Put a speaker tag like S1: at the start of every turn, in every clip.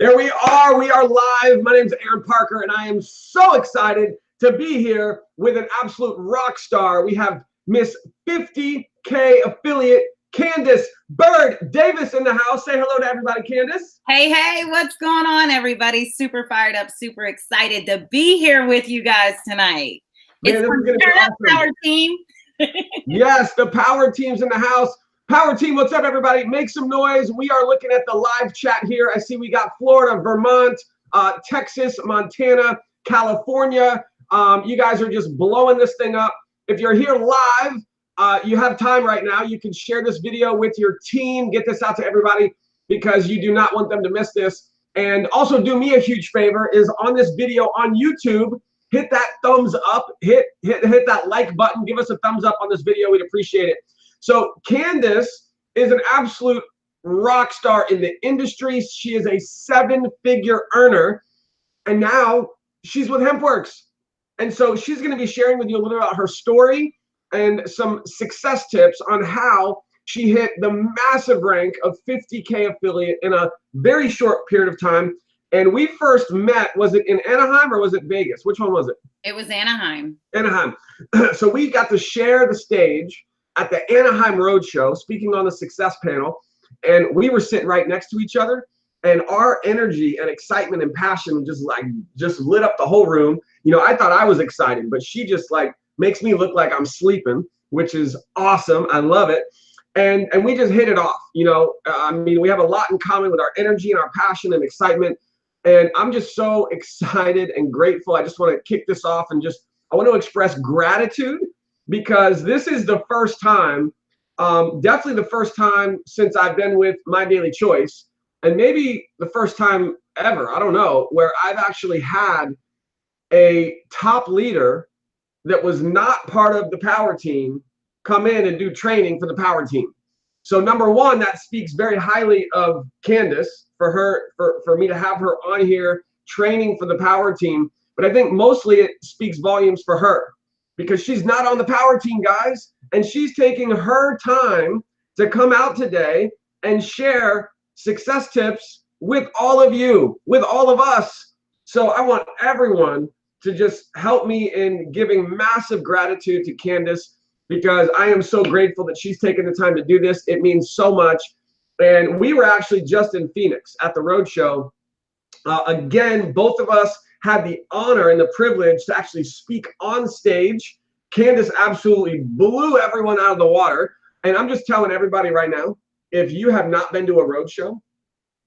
S1: There we are. We are live. My name is Aaron Parker, and I am so excited to be here with an absolute rock star. We have Miss 50K affiliate Candace Byrd Davis in the house. Say hello to everybody, Candace.
S2: Hey, what's going on, everybody? Super fired up, super excited to be here with you guys tonight.
S1: Man,
S2: it's
S1: this is going to be awesome.
S2: Power team.
S1: Yes, the power team's in the house. Power team, what's up, everybody? Make some noise. We are looking at the live chat here. I see we got Florida, Vermont, Texas, Montana, California. You guys are just blowing this thing up. If you're here live, you have time right now. You can share this video with your team. Get this out to everybody because you do not want them to miss this. And also do me a huge favor is on this video on YouTube, hit that thumbs up, hit that like button. Give us a thumbs up on this video. We'd appreciate it. So Candace is an absolute rock star in the industry. She is a 7-figure earner, and now she's with HempWorks. And so she's going to be sharing with you a little about her story and some success tips on how she hit the massive rank of 50K affiliate in a very short period of time. And we first met, was it in Anaheim or was it Vegas? Which one was it?
S2: It was Anaheim.
S1: Anaheim. So we got to share the stage at the Anaheim Roadshow, speaking on the success panel, and we were sitting right next to each other, and our energy and excitement and passion just lit up the whole room. You know, I thought I was excited, but she just like makes me look like I'm sleeping, which is awesome. I love it. And we just hit it off. You know, I mean, we have a lot in common with our energy and our passion and excitement. And I'm just so excited and grateful. I just want to kick this off and I want to express gratitude because this is the first time, definitely the first time since I've been with My Daily Choice, and maybe the first time ever, I don't know, where I've actually had a top leader that was not part of the power team come in and do training for the power team. So number one, that speaks very highly of Candace for me to have her on here training for the power team. But I think mostly it speaks volumes for her because she's not on the power team, guys. And she's taking her time to come out today and share success tips with all of you, with all of us. So I want everyone to just help me in giving massive gratitude to Candace because I am so grateful that she's taken the time to do this. It means so much. And we were actually just in Phoenix at the Roadshow. Again, both of us had the honor and the privilege to actually speak on stage. Candace absolutely blew everyone out of the water. And I'm just telling everybody right now, if you have not been to a roadshow,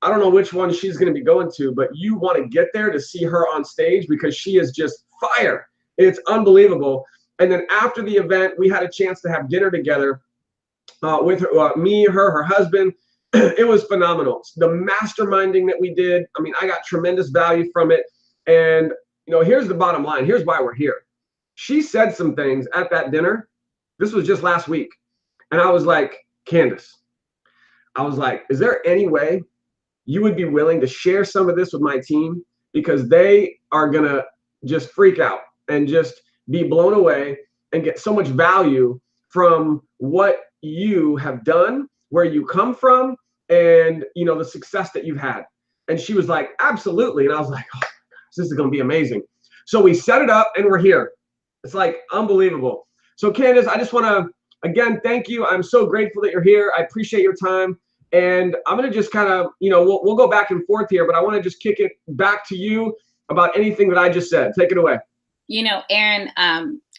S1: I don't know which one she's going to be going to, but you want to get there to see her on stage because she is just fire. It's unbelievable. And then after the event, we had a chance to have dinner together with her, me, her husband. It was phenomenal. The masterminding that we did, I mean, I got tremendous value from it. And, you know, here's the bottom line. Here's why we're here. She said some things at that dinner. This was just last week. And I was like, Candace, I was like, is there any way you would be willing to share some of this with my team? Because they are going to just freak out and just be blown away and get so much value from what you have done, where you come from, and, you know, the success that you've had. And she was like, absolutely. And I was like, oh, this is going to be amazing. So we set it up and we're here. It's like unbelievable. So Candace, I just want to, again, thank you. I'm so grateful that you're here. I appreciate your time. And I'm going to just kind of, you know, we'll go back and forth here, but I want to just kick it back to you about anything that I just said. Take it away.
S2: You know, Aaron,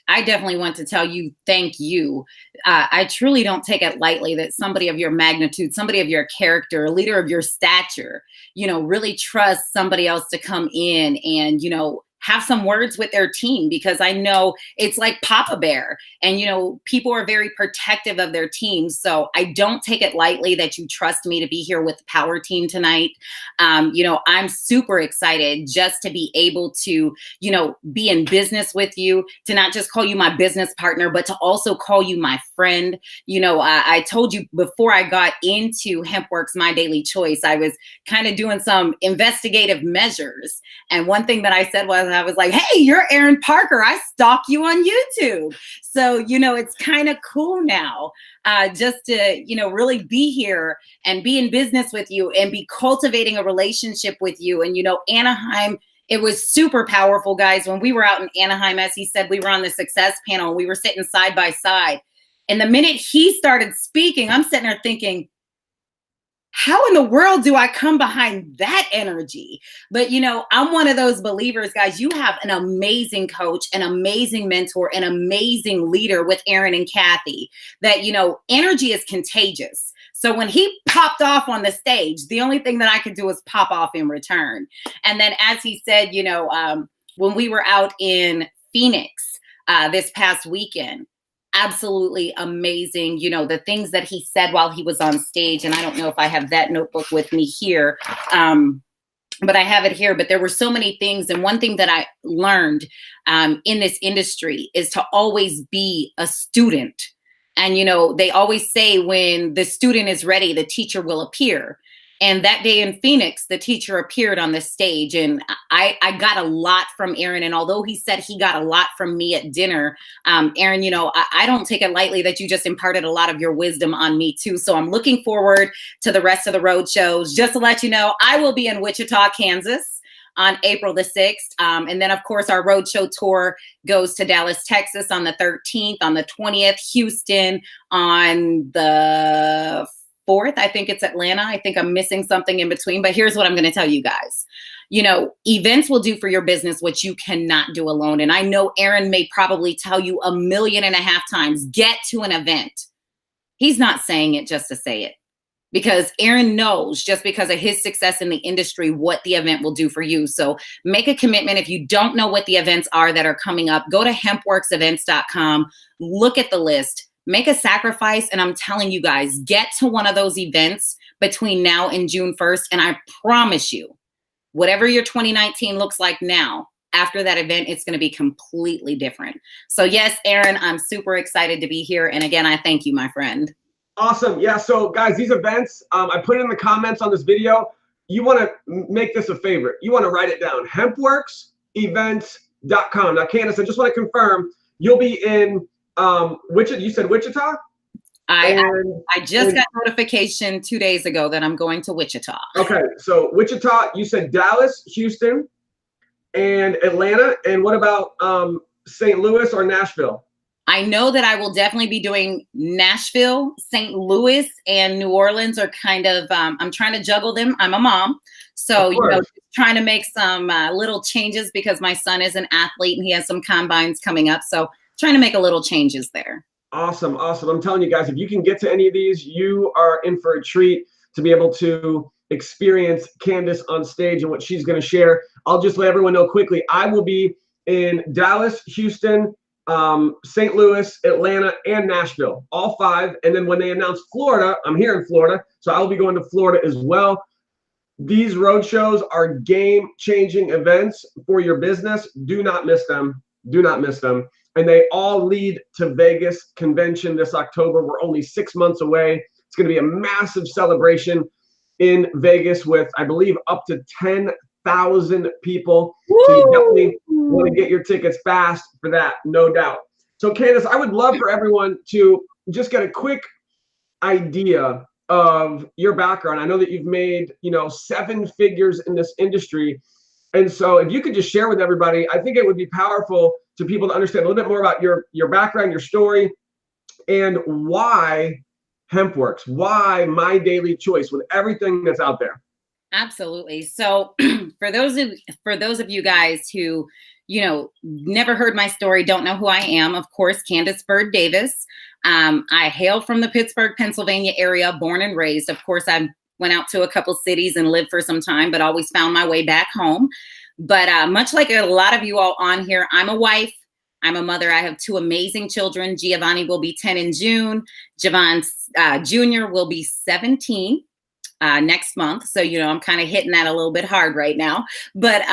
S2: I definitely want to tell you, thank you. I truly don't take it lightly that somebody of your magnitude, somebody of your character, a leader of your stature, you know, really trust somebody else to come in and, you know, have some words with their team, because I know it's like Papa Bear, and, you know, people are very protective of their teams. So I don't take it lightly that you trust me to be here with the power team tonight. You know, I'm super excited just to be able to, you know, be in business with you, to not just call you my business partner, but to also call you my friend. You know, I told you before I got into HempWorks My Daily Choice, I was kind of doing some investigative measures. And one thing that I said was, I was like, hey, you're Aaron Parker. I stalk you on YouTube. So, it's kind of cool now just to, really be here and be in business with you and be cultivating a relationship with you. And, Anaheim, it was super powerful, guys. When we were out in Anaheim, as he said, we were on the success panel and we were sitting side by side. And the minute he started speaking, I'm sitting there thinking, how in the world do I come behind that energy? But, I'm one of those believers, guys. You have an amazing coach, an amazing mentor, an amazing leader with Aaron and Kathy that, energy is contagious. So when he popped off on the stage, the only thing that I could do was pop off in return. And then as he said, when we were out in Phoenix this past weekend, absolutely amazing. The things that he said while he was on stage. And I don't know if I have that notebook with me here, but I have it here. But there were so many things. And one thing that I learned in this industry is to always be a student. And, they always say when the student is ready, the teacher will appear. And that day in Phoenix, the teacher appeared on the stage, and I got a lot from Aaron. And although he said he got a lot from me at dinner, Aaron, I don't take it lightly that you just imparted a lot of your wisdom on me too. So I'm looking forward to the rest of the road shows. Just to let you know, I will be in Wichita, Kansas on April the 6th. And then, of course, our roadshow tour goes to Dallas, Texas on the 13th, on the 20th, Houston on the 4th. I think it's Atlanta. I think I'm missing something in between, but here's what I'm going to tell you guys. Events will do for your business what you cannot do alone. And I know Aaron may probably tell you 1.5 million times, get to an event. He's not saying it just to say it, because Aaron knows just because of his success in the industry, what the event will do for you. So make a commitment. If you don't know what the events are that are coming up, go to hempworksevents.com, look at the list. Make a sacrifice, and I'm telling you guys, get to one of those events between now and June 1st, and I promise you, whatever your 2019 looks like now, after that event, it's going to be completely different. So yes, Aaron, I'm super excited to be here, and again, I thank you, my friend.
S1: Awesome. Yeah, so guys, these events, I put it in the comments on this video. You want to make this a favorite. You want to write it down, hempworksevents.com. Now, Candace, I just want to confirm, you'll be in Wichita. You said Wichita?
S2: I just got notification 2 days ago that I'm going to Wichita.
S1: Okay, so Wichita, you said Dallas, Houston, and Atlanta. And what about St. Louis or Nashville?
S2: I know that I will definitely be doing Nashville, St. Louis, and New Orleans are kind of, I'm trying to juggle them. I'm a mom. So, trying to make some little changes because my son is an athlete and he has some combines coming up. So trying to make a little changes there.
S1: Awesome. I'm telling you guys, if you can get to any of these, you are in for a treat to be able to experience Candace on stage and what she's going to share. I'll just let everyone know quickly. I will be in Dallas, Houston, St. Louis, Atlanta, and Nashville, all 5. And then when they announce Florida, I'm here in Florida, so I'll be going to Florida as well. These road shows are game-changing events for your business. Do not miss them. Do not miss them. And they all lead to Vegas convention this October. We're only 6 months away. It's going to be a massive celebration in Vegas with, I believe, up to 10,000 people. Woo! So you definitely want to get your tickets fast for that, no doubt. So Candace, I would love for everyone to just get a quick idea of your background. I know that you've made, 7 figures in this industry. And so if you could just share with everybody, I think it would be powerful to people to understand a little bit more about your background, your story, and why HempWorks, why My Daily Choice with everything that's out there.
S2: Absolutely. So for those of you guys who, never heard my story, don't know who I am, of course, Candace Byrd Davis. I hail from the Pittsburgh, Pennsylvania area, born and raised. Of course, I went out to a couple cities and lived for some time, but always found my way back home. But much like a lot of you all on here, I'm a wife. I'm a mother. I have 2 amazing children. Giovanni will be 10 in June. Javon Jr. will be 17 next month. So, I'm kind of hitting that a little bit hard right now. But,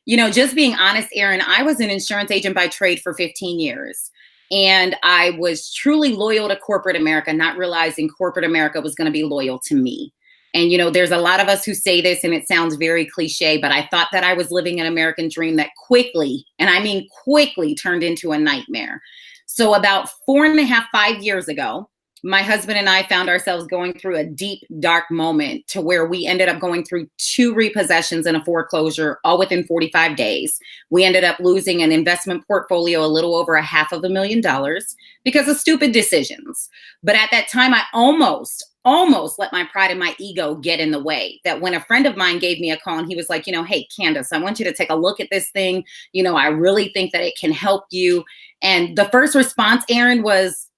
S2: just being honest, Aaron, I was an insurance agent by trade for 15 years. And I was truly loyal to corporate America, not realizing corporate America was going to be loyal to me. And, there's a lot of us who say this and it sounds very cliche, but I thought that I was living an American dream that quickly, and I mean quickly, turned into a nightmare. So about 4.5, 5 years ago, my husband and I found ourselves going through a deep, dark moment to where we ended up going through 2 repossessions and a foreclosure all within 45 days. We ended up losing an investment portfolio a little over $500,000 because of stupid decisions. But at that time, I almost let my pride and my ego get in the way. That when a friend of mine gave me a call and he was like, hey, Candace, I want you to take a look at this thing. I really think that it can help you. And the first response, Aaron, was,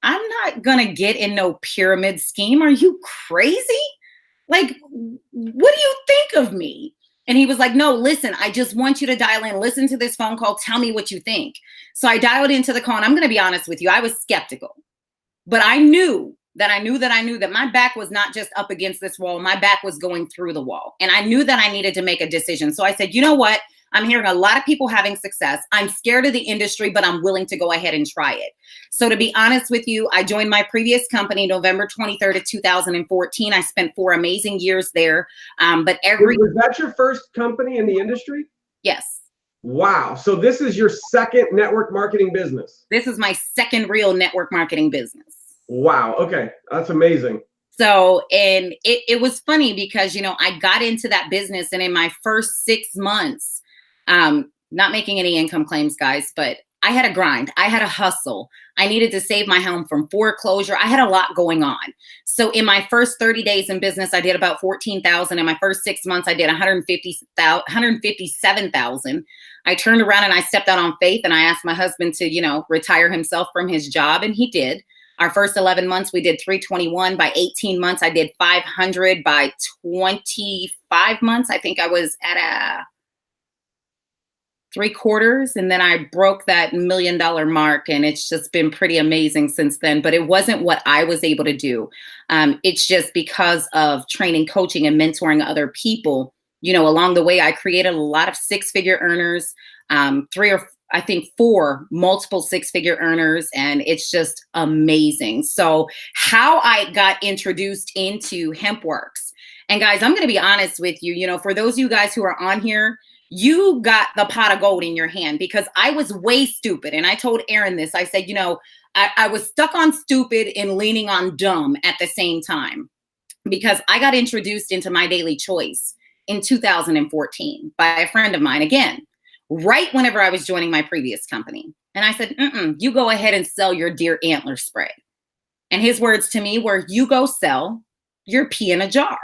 S2: I'm not going to get in no pyramid scheme. Are you crazy? Like, what do you think of me? And he was like, no, listen, I just want you to dial in, listen to this phone call. Tell me what you think. So I dialed into the call, and I'm going to be honest with you. I was skeptical, but I knew that my back was not just up against this wall. My back was going through the wall. And I knew that I needed to make a decision. So I said, you know what? I'm hearing a lot of people having success. I'm scared of the industry, but I'm willing to go ahead and try it. So to be honest with you, I joined my previous company November 23rd of 2014. I spent 4 amazing years there. But
S1: Was that your first company in the industry?
S2: Yes.
S1: Wow. So this is your second network marketing business.
S2: This is my second real network marketing business.
S1: Wow. Okay. That's amazing.
S2: So, and it was funny because, I got into that business, and in my first 6 months, not making any income claims, guys, but I had a grind. I had a hustle. I needed to save my home from foreclosure. I had a lot going on. So in my first 30 days in business, I did about 14,000. In my first 6 months, I did 157,000. I turned around and I stepped out on faith, and I asked my husband to, retire himself from his job. And he did. Our first 11 months, we did 321. By 18 months, I did 500. By 25 months, I think I was at a 3/4. And then I broke that $1 million mark. And it's just been pretty amazing since then. But it wasn't what I was able to do. It's just because of training, coaching, and mentoring other people. Along the way, I created a lot of 6-figure earners, 4 multiple 6-figure earners, and it's just amazing. So how I got introduced into HempWorks, and guys, I'm going to be honest with you, for those of you guys who are on here, you got the pot of gold in your hand, because I was way stupid. And I told Aaron this, I said, I was stuck on stupid and leaning on dumb at the same time, because I got introduced into My Daily Choice in 2014 by a friend of mine, again, right whenever I was joining my previous company. And I said, you go ahead and sell your deer antler spray. And his words to me were, you go sell your pee in a jar.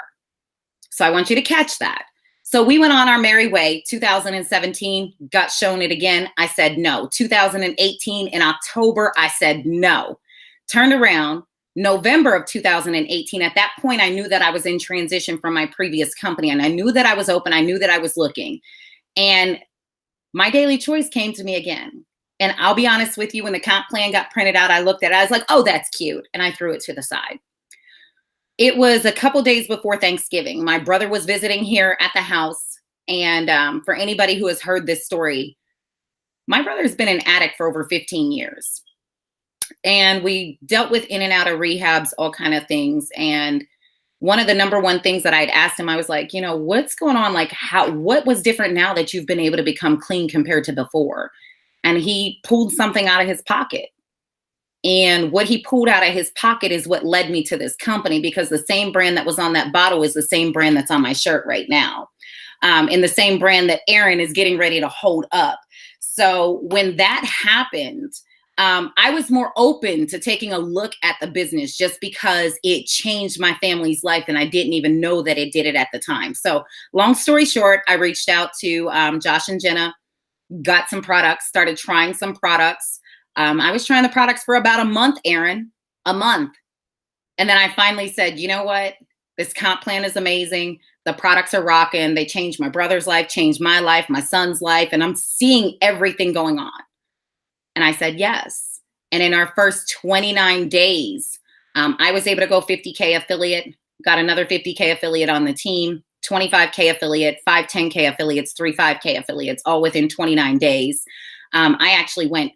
S2: So I want you to catch that. So we went on our merry way. 2017, got shown it again. I said no. 2018 in October, I said no. Turned around. November of 2018, at that point, I knew that I was in transition from my previous company, and I knew that I was open. I knew that I was looking. And My Daily Choice came to me again. And I'll be honest with you, when the comp plan got printed out, I looked at it, I was like, oh, that's cute. And I threw it to the side. It was a couple days before Thanksgiving. My brother was visiting here at the house. And for anybody who has heard this story, my brother's been an addict for over 15 years. And we dealt with in and out of rehabs, all kind of things. And one of the number one things that I'd asked him, I was like, what's going on? Like, what was different now that you've been able to become clean compared to before? And he pulled something out of his pocket. And what he pulled out of his pocket is what led me to this company, because the same brand that was on that bottle is the same brand that's on my shirt right now. And the same brand that Aaron is getting ready to hold up. So when that happened, I was more open to taking a look at the business, just because it changed my family's life, and I didn't even know that it did it at the time. So long story short, I reached out to Josh and Jenna, got some products, started trying some products. I was trying the products for about a month, Aaron, a month. And then I finally said, you know what? This comp plan is amazing. The products are rocking. They changed my brother's life, changed my life, my son's life, and I'm seeing everything going on. And I said, yes. And in our first 29 days, I was able to go 50K affiliate, got another 50K affiliate on the team, 25K affiliate, 5 10K affiliates, 3 5K affiliates, all within 29 days. I actually went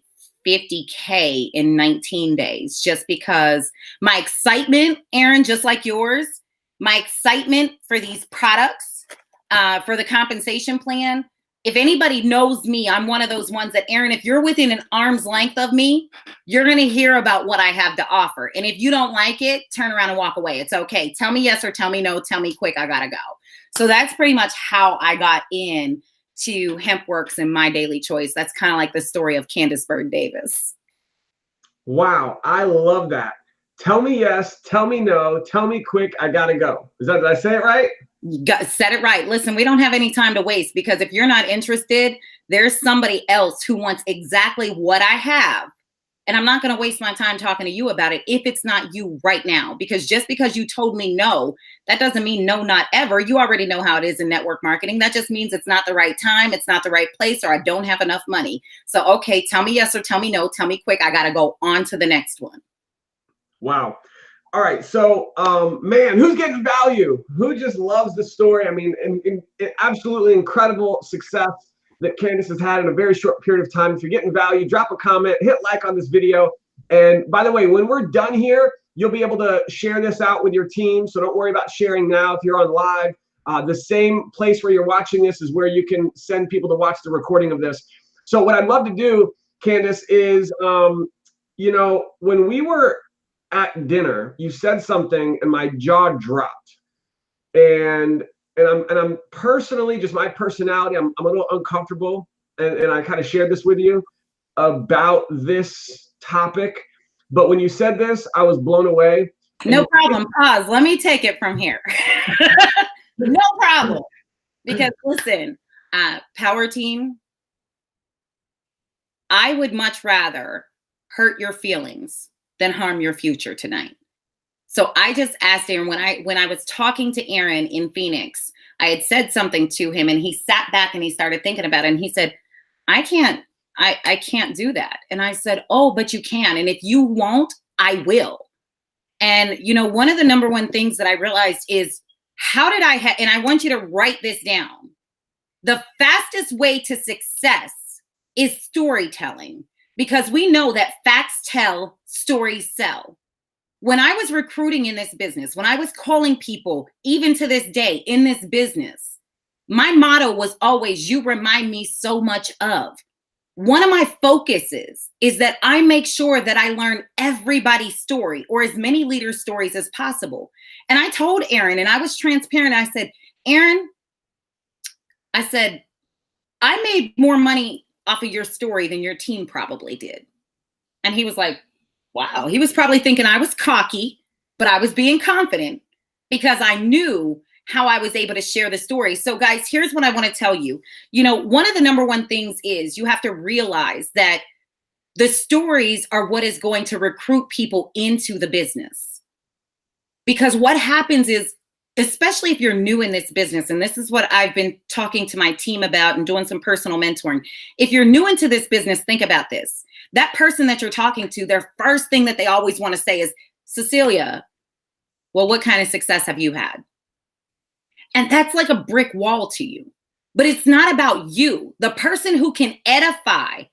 S2: 50K in 19 days, just because my excitement, Aaron, just like yours, my excitement for these products, for the compensation plan. If anybody knows me, I'm one of those ones that, Aaron, if you're within an arm's length of me, you're going to hear about what I have to offer. And if you don't like it, turn around and walk away. It's okay. Tell me yes or tell me no. Tell me quick. I got to go. So that's pretty much how I got in to HempWorks and My Daily Choice. That's kind of like the story of Candace Byrd Davis.
S1: Wow. I love that. Tell me yes, tell me no, tell me quick, I got to go. Did I say it right?
S2: Said it right. Listen, we don't have any time to waste, because if you're not interested, there's somebody else who wants exactly what I have. And I'm not going to waste my time talking to you about it if it's not you right now, because just because you told me no, that doesn't mean no, not ever. You already know how it is in network marketing. That just means it's not the right time. It's not the right place, or I don't have enough money. So, okay, tell me yes or tell me no. Tell me quick. I got to go on to the next one.
S1: Wow. All right. So, man, who's getting value? Who just loves the story? I mean, absolutely incredible success that Candace has had in a very short period of time. If you're getting value, drop a comment, hit like on this video. And by the way, when we're done here, you'll be able to share this out with your team. So don't worry about sharing now if you're on live. The same place where you're watching this is where you can send people to watch the recording of this. So what I'd love to do, Candace, is, when we were at dinner, you said something and my jaw dropped. And I'm personally, just my personality, I'm a little uncomfortable. And I kind of shared this with you about this topic. But when you said this, I was blown away.
S2: No problem. Pause. Let me take it from here. No problem. Because listen, power team, I would much rather hurt your feelings than harm your future tonight. So I just asked Aaron, when I was talking to Aaron in Phoenix, I had said something to him and he sat back and he started thinking about it. And he said, I can't do that. And I said, oh, but you can. And if you won't, I will. And, one of the number one things that I realized is, how did and I want you to write this down. The fastest way to success is storytelling, because we know that facts tell, stories sell. When I was recruiting in this business, when I was calling people, even to this day in this business, my motto was always, you remind me so much of. One of my focuses is that I make sure that I learn everybody's story, or as many leaders' stories as possible. And I told Aaron, and I was transparent. I said, Aaron, I made more money off of your story than your team probably did. And he was like, wow. He was probably thinking I was cocky, but I was being confident because I knew how I was able to share the story. So guys, here's what I want to tell you. One of the number one things is you have to realize that the stories are what is going to recruit people into the business. Because what happens is, especially if you're new in this business, and this is what I've been talking to my team about and doing some personal mentoring. If you're new into this business, think about this. That person that you're talking to, their first thing that they always want to say is, Cecilia, well, what kind of success have you had? And that's like a brick wall to you. But it's not about you. The person who can edify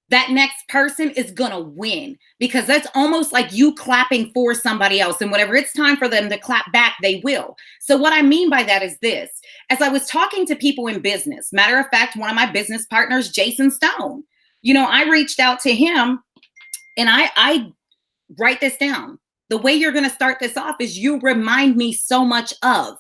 S2: that next person is going to win, because that's almost like you clapping for somebody else. And whenever it's time for them to clap back, they will. So what I mean by that is this. As I was talking to people in business, matter of fact, one of my business partners, Jason Stone, I reached out to him and I write this down. The way you're going to start this off is you remind me so much of.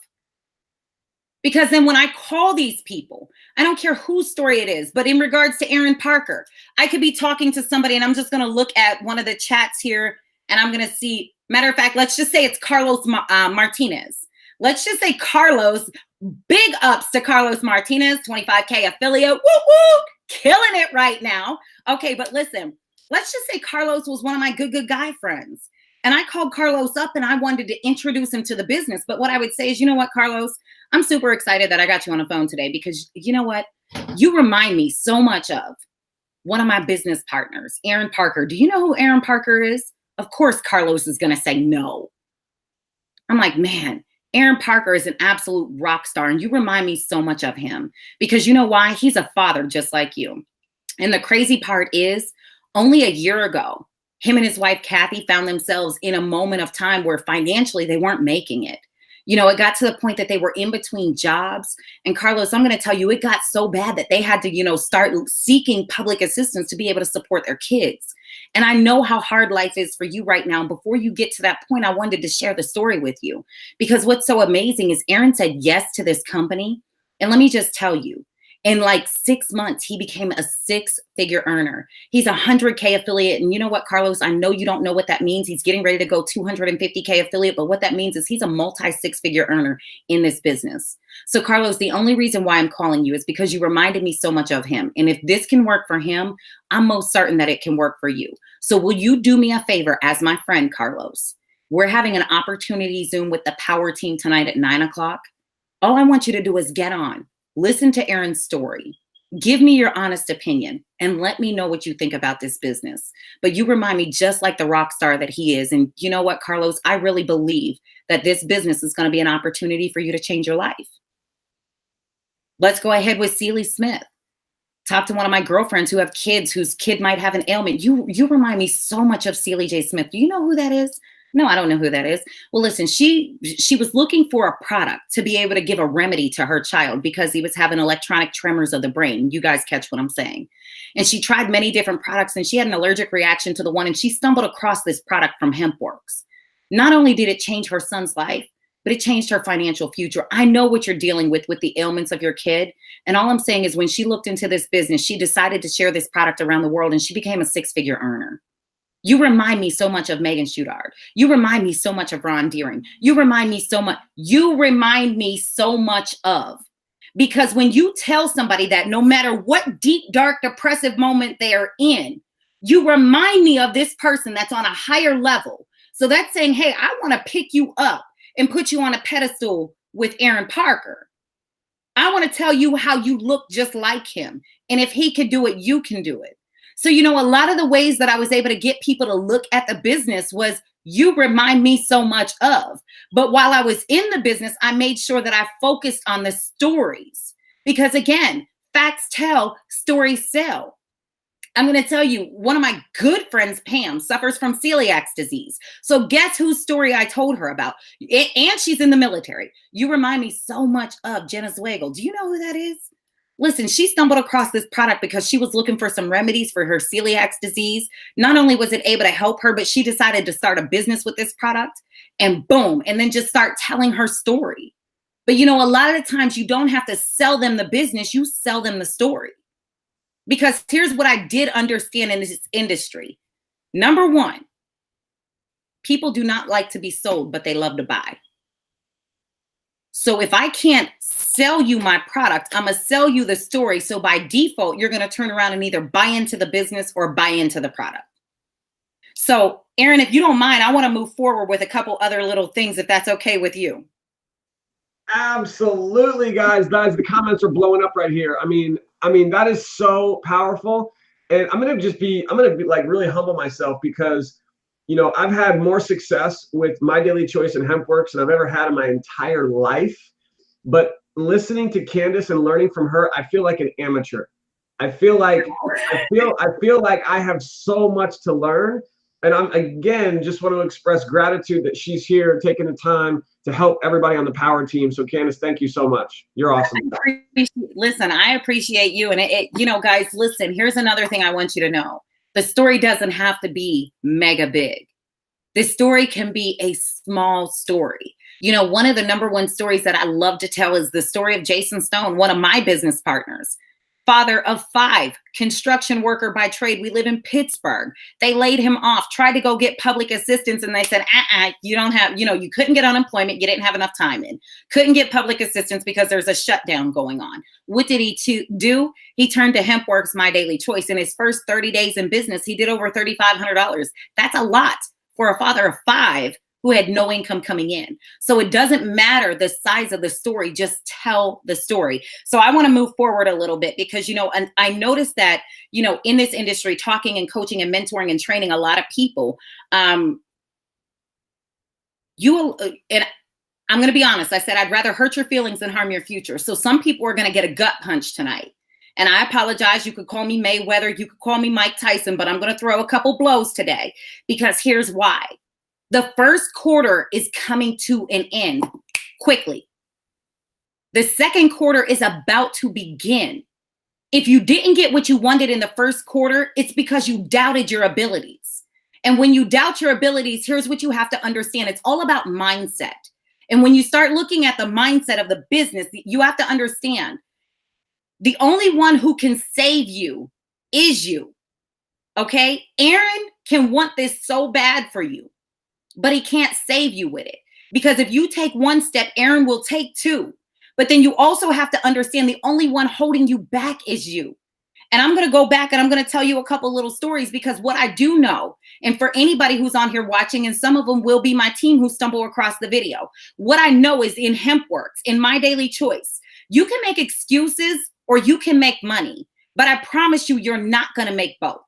S2: Because then when I call these people, I don't care whose story it is, but in regards to Aaron Parker, I could be talking to somebody and I'm just going to look at one of the chats here and I'm going to see, matter of fact, let's just say it's Carlos Martinez. Let's just say Carlos, big ups to Carlos Martinez, 25K affiliate, woo woo, killing it right now. Okay, but listen, let's just say Carlos was one of my good guy friends. And I called Carlos up and I wanted to introduce him to the business. But what I would say is, you know what, Carlos, I'm super excited that I got you on the phone today, because you know what? You remind me so much of one of my business partners, Aaron Parker. Do you know who Aaron Parker is? Of course, Carlos is going to say no. I'm like, man, Aaron Parker is an absolute rock star. And you remind me so much of him, because you know why? He's a father just like you. And the crazy part is, only a year ago, him and his wife, Kathy, found themselves in a moment of time where financially they weren't making it. You know, it got to the point that they were in between jobs. And Carlos, I'm going to tell you, it got so bad that they had to, you know, start seeking public assistance to be able to support their kids. And I know how hard life is for you right now. And before you get to that point, I wanted to share the story with you, because what's so amazing is Aaron said yes to this company. And let me just tell you, in like 6 months, he became a 6-figure earner. He's a 100K affiliate. And you know what, Carlos, I know you don't know what that means. He's getting ready to go 250K affiliate. But what that means is he's a multi-6-figure earner in this business. So Carlos, the only reason why I'm calling you is because you reminded me so much of him. And if this can work for him, I'm most certain that it can work for you. So will you do me a favor as my friend, Carlos? We're having an opportunity Zoom with the power team tonight at 9 o'clock. All I want you to do is get on. Listen to Aaron's story. Give me your honest opinion and let me know what you think about this business. But you remind me just like the rock star that he is. And you know what, Carlos, I really believe that this business is going to be an opportunity for you to change your life. Let's go ahead with Celie Smith. Talk to one of my girlfriends who have kids whose kid might have an ailment. You remind me so much of Celie J. Smith. Do you know who that is? No, I don't know who that is. Well, listen, she was looking for a product to be able to give a remedy to her child because he was having electronic tremors of the brain. You guys catch what I'm saying? And she tried many different products and she had an allergic reaction to the one, and she stumbled across this product from HempWorks. Not only did it change her son's life, but it changed her financial future. I know what you're dealing with the ailments of your kid. And all I'm saying is when she looked into this business, she decided to share this product around the world and she became a 6-figure earner. You remind me so much of Megan Shuddard. You remind me so much of Ron Deering. You remind me so much of, because when you tell somebody that no matter what deep, dark, depressive moment they are in, you remind me of this person that's on a higher level. So that's saying, hey, I want to pick you up and put you on a pedestal with Aaron Parker. I want to tell you how you look just like him. And if he could do it, you can do it. So, you know, a lot of the ways that I was able to get people to look at the business was you remind me so much of. But while I was in the business, I made sure that I focused on the stories. Because again, facts tell, stories sell. I'm going to tell you, one of my good friends, Pam, suffers from celiac disease. So guess whose story I told her about? And she's in the military. You remind me so much of Jenna Zweigel. Do you know who that is? Listen, she stumbled across this product because she was looking for some remedies for her celiac disease. Not only was it able to help her, but she decided to start a business with this product and boom, and then just start telling her story. But you know, a lot of the times you don't have to sell them the business, you sell them the story. Because here's what I did understand in this industry. Number one, people do not like to be sold, but they love to buy. So if I can't sell you my product, I'm going to sell you the story. So by default, you're going to turn around and either buy into the business or buy into the product. So Aaron, if you don't mind, I want to move forward with a couple other little things, if that's okay with you.
S1: Absolutely, guys. The comments are blowing up right here. I mean, that is so powerful. And I'm going to be like really humble myself because, you know, I've had more success with My Daily Choice and HempWorks than I've ever had in my entire life. But listening to Candace and learning from her, I feel like an amateur. I feel like I have so much to learn. And I'm, again, just want to express gratitude that she's here taking the time to help everybody on the power team. So Candace, thank you so much. You're awesome.
S2: Listen, I appreciate you. And you know, guys, listen, here's another thing I want you to know. The story doesn't have to be mega big. This story can be a small story. You know, one of the number one stories that I love to tell is the story of Jason Stone, one of my business partners. Father of 5, construction worker by trade. We live in Pittsburgh. They laid him off, tried to go get public assistance. And they said, you don't have, you know, you couldn't get unemployment. You didn't have enough time in. Couldn't get public assistance because there's a shutdown going on. What did he do? He turned to HempWorks, My Daily Choice. In his first 30 days in business, he did over $3,500. That's a lot for a father of 5 who had no income coming in. So it doesn't matter the size of the story, just tell the story. So I want to move forward a little bit because, you know, and I noticed that, you know, in this industry, talking and coaching and mentoring and training a lot of people, and I'm going to be honest, I said, I'd rather hurt your feelings than harm your future. So some people are going to get a gut punch tonight. And I apologize. You could call me Mayweather. You could call me Mike Tyson, but I'm going to throw a couple blows today because here's why. The first quarter is coming to an end. quickly. The second quarter is about to begin. If you didn't get what you wanted in the first quarter, it's because you doubted your abilities. And when you doubt your abilities, here's what you have to understand. It's all about mindset. And when you start looking at the mindset of the business, you have to understand the only one who can save you is you. Okay? Aaron can want this so bad for you, but he can't save you with it. Because if you take one step, Aaron will take two. But then you also have to understand the only one holding you back is you. And I'm going to go back and I'm going to tell you a couple little stories, because what I do know, and for anybody who's on here watching, and some of them will be my team who stumble across the video, what I know is in HempWorks, in My Daily Choice, you can make excuses or you can make money, but I promise you, you're not going to make both.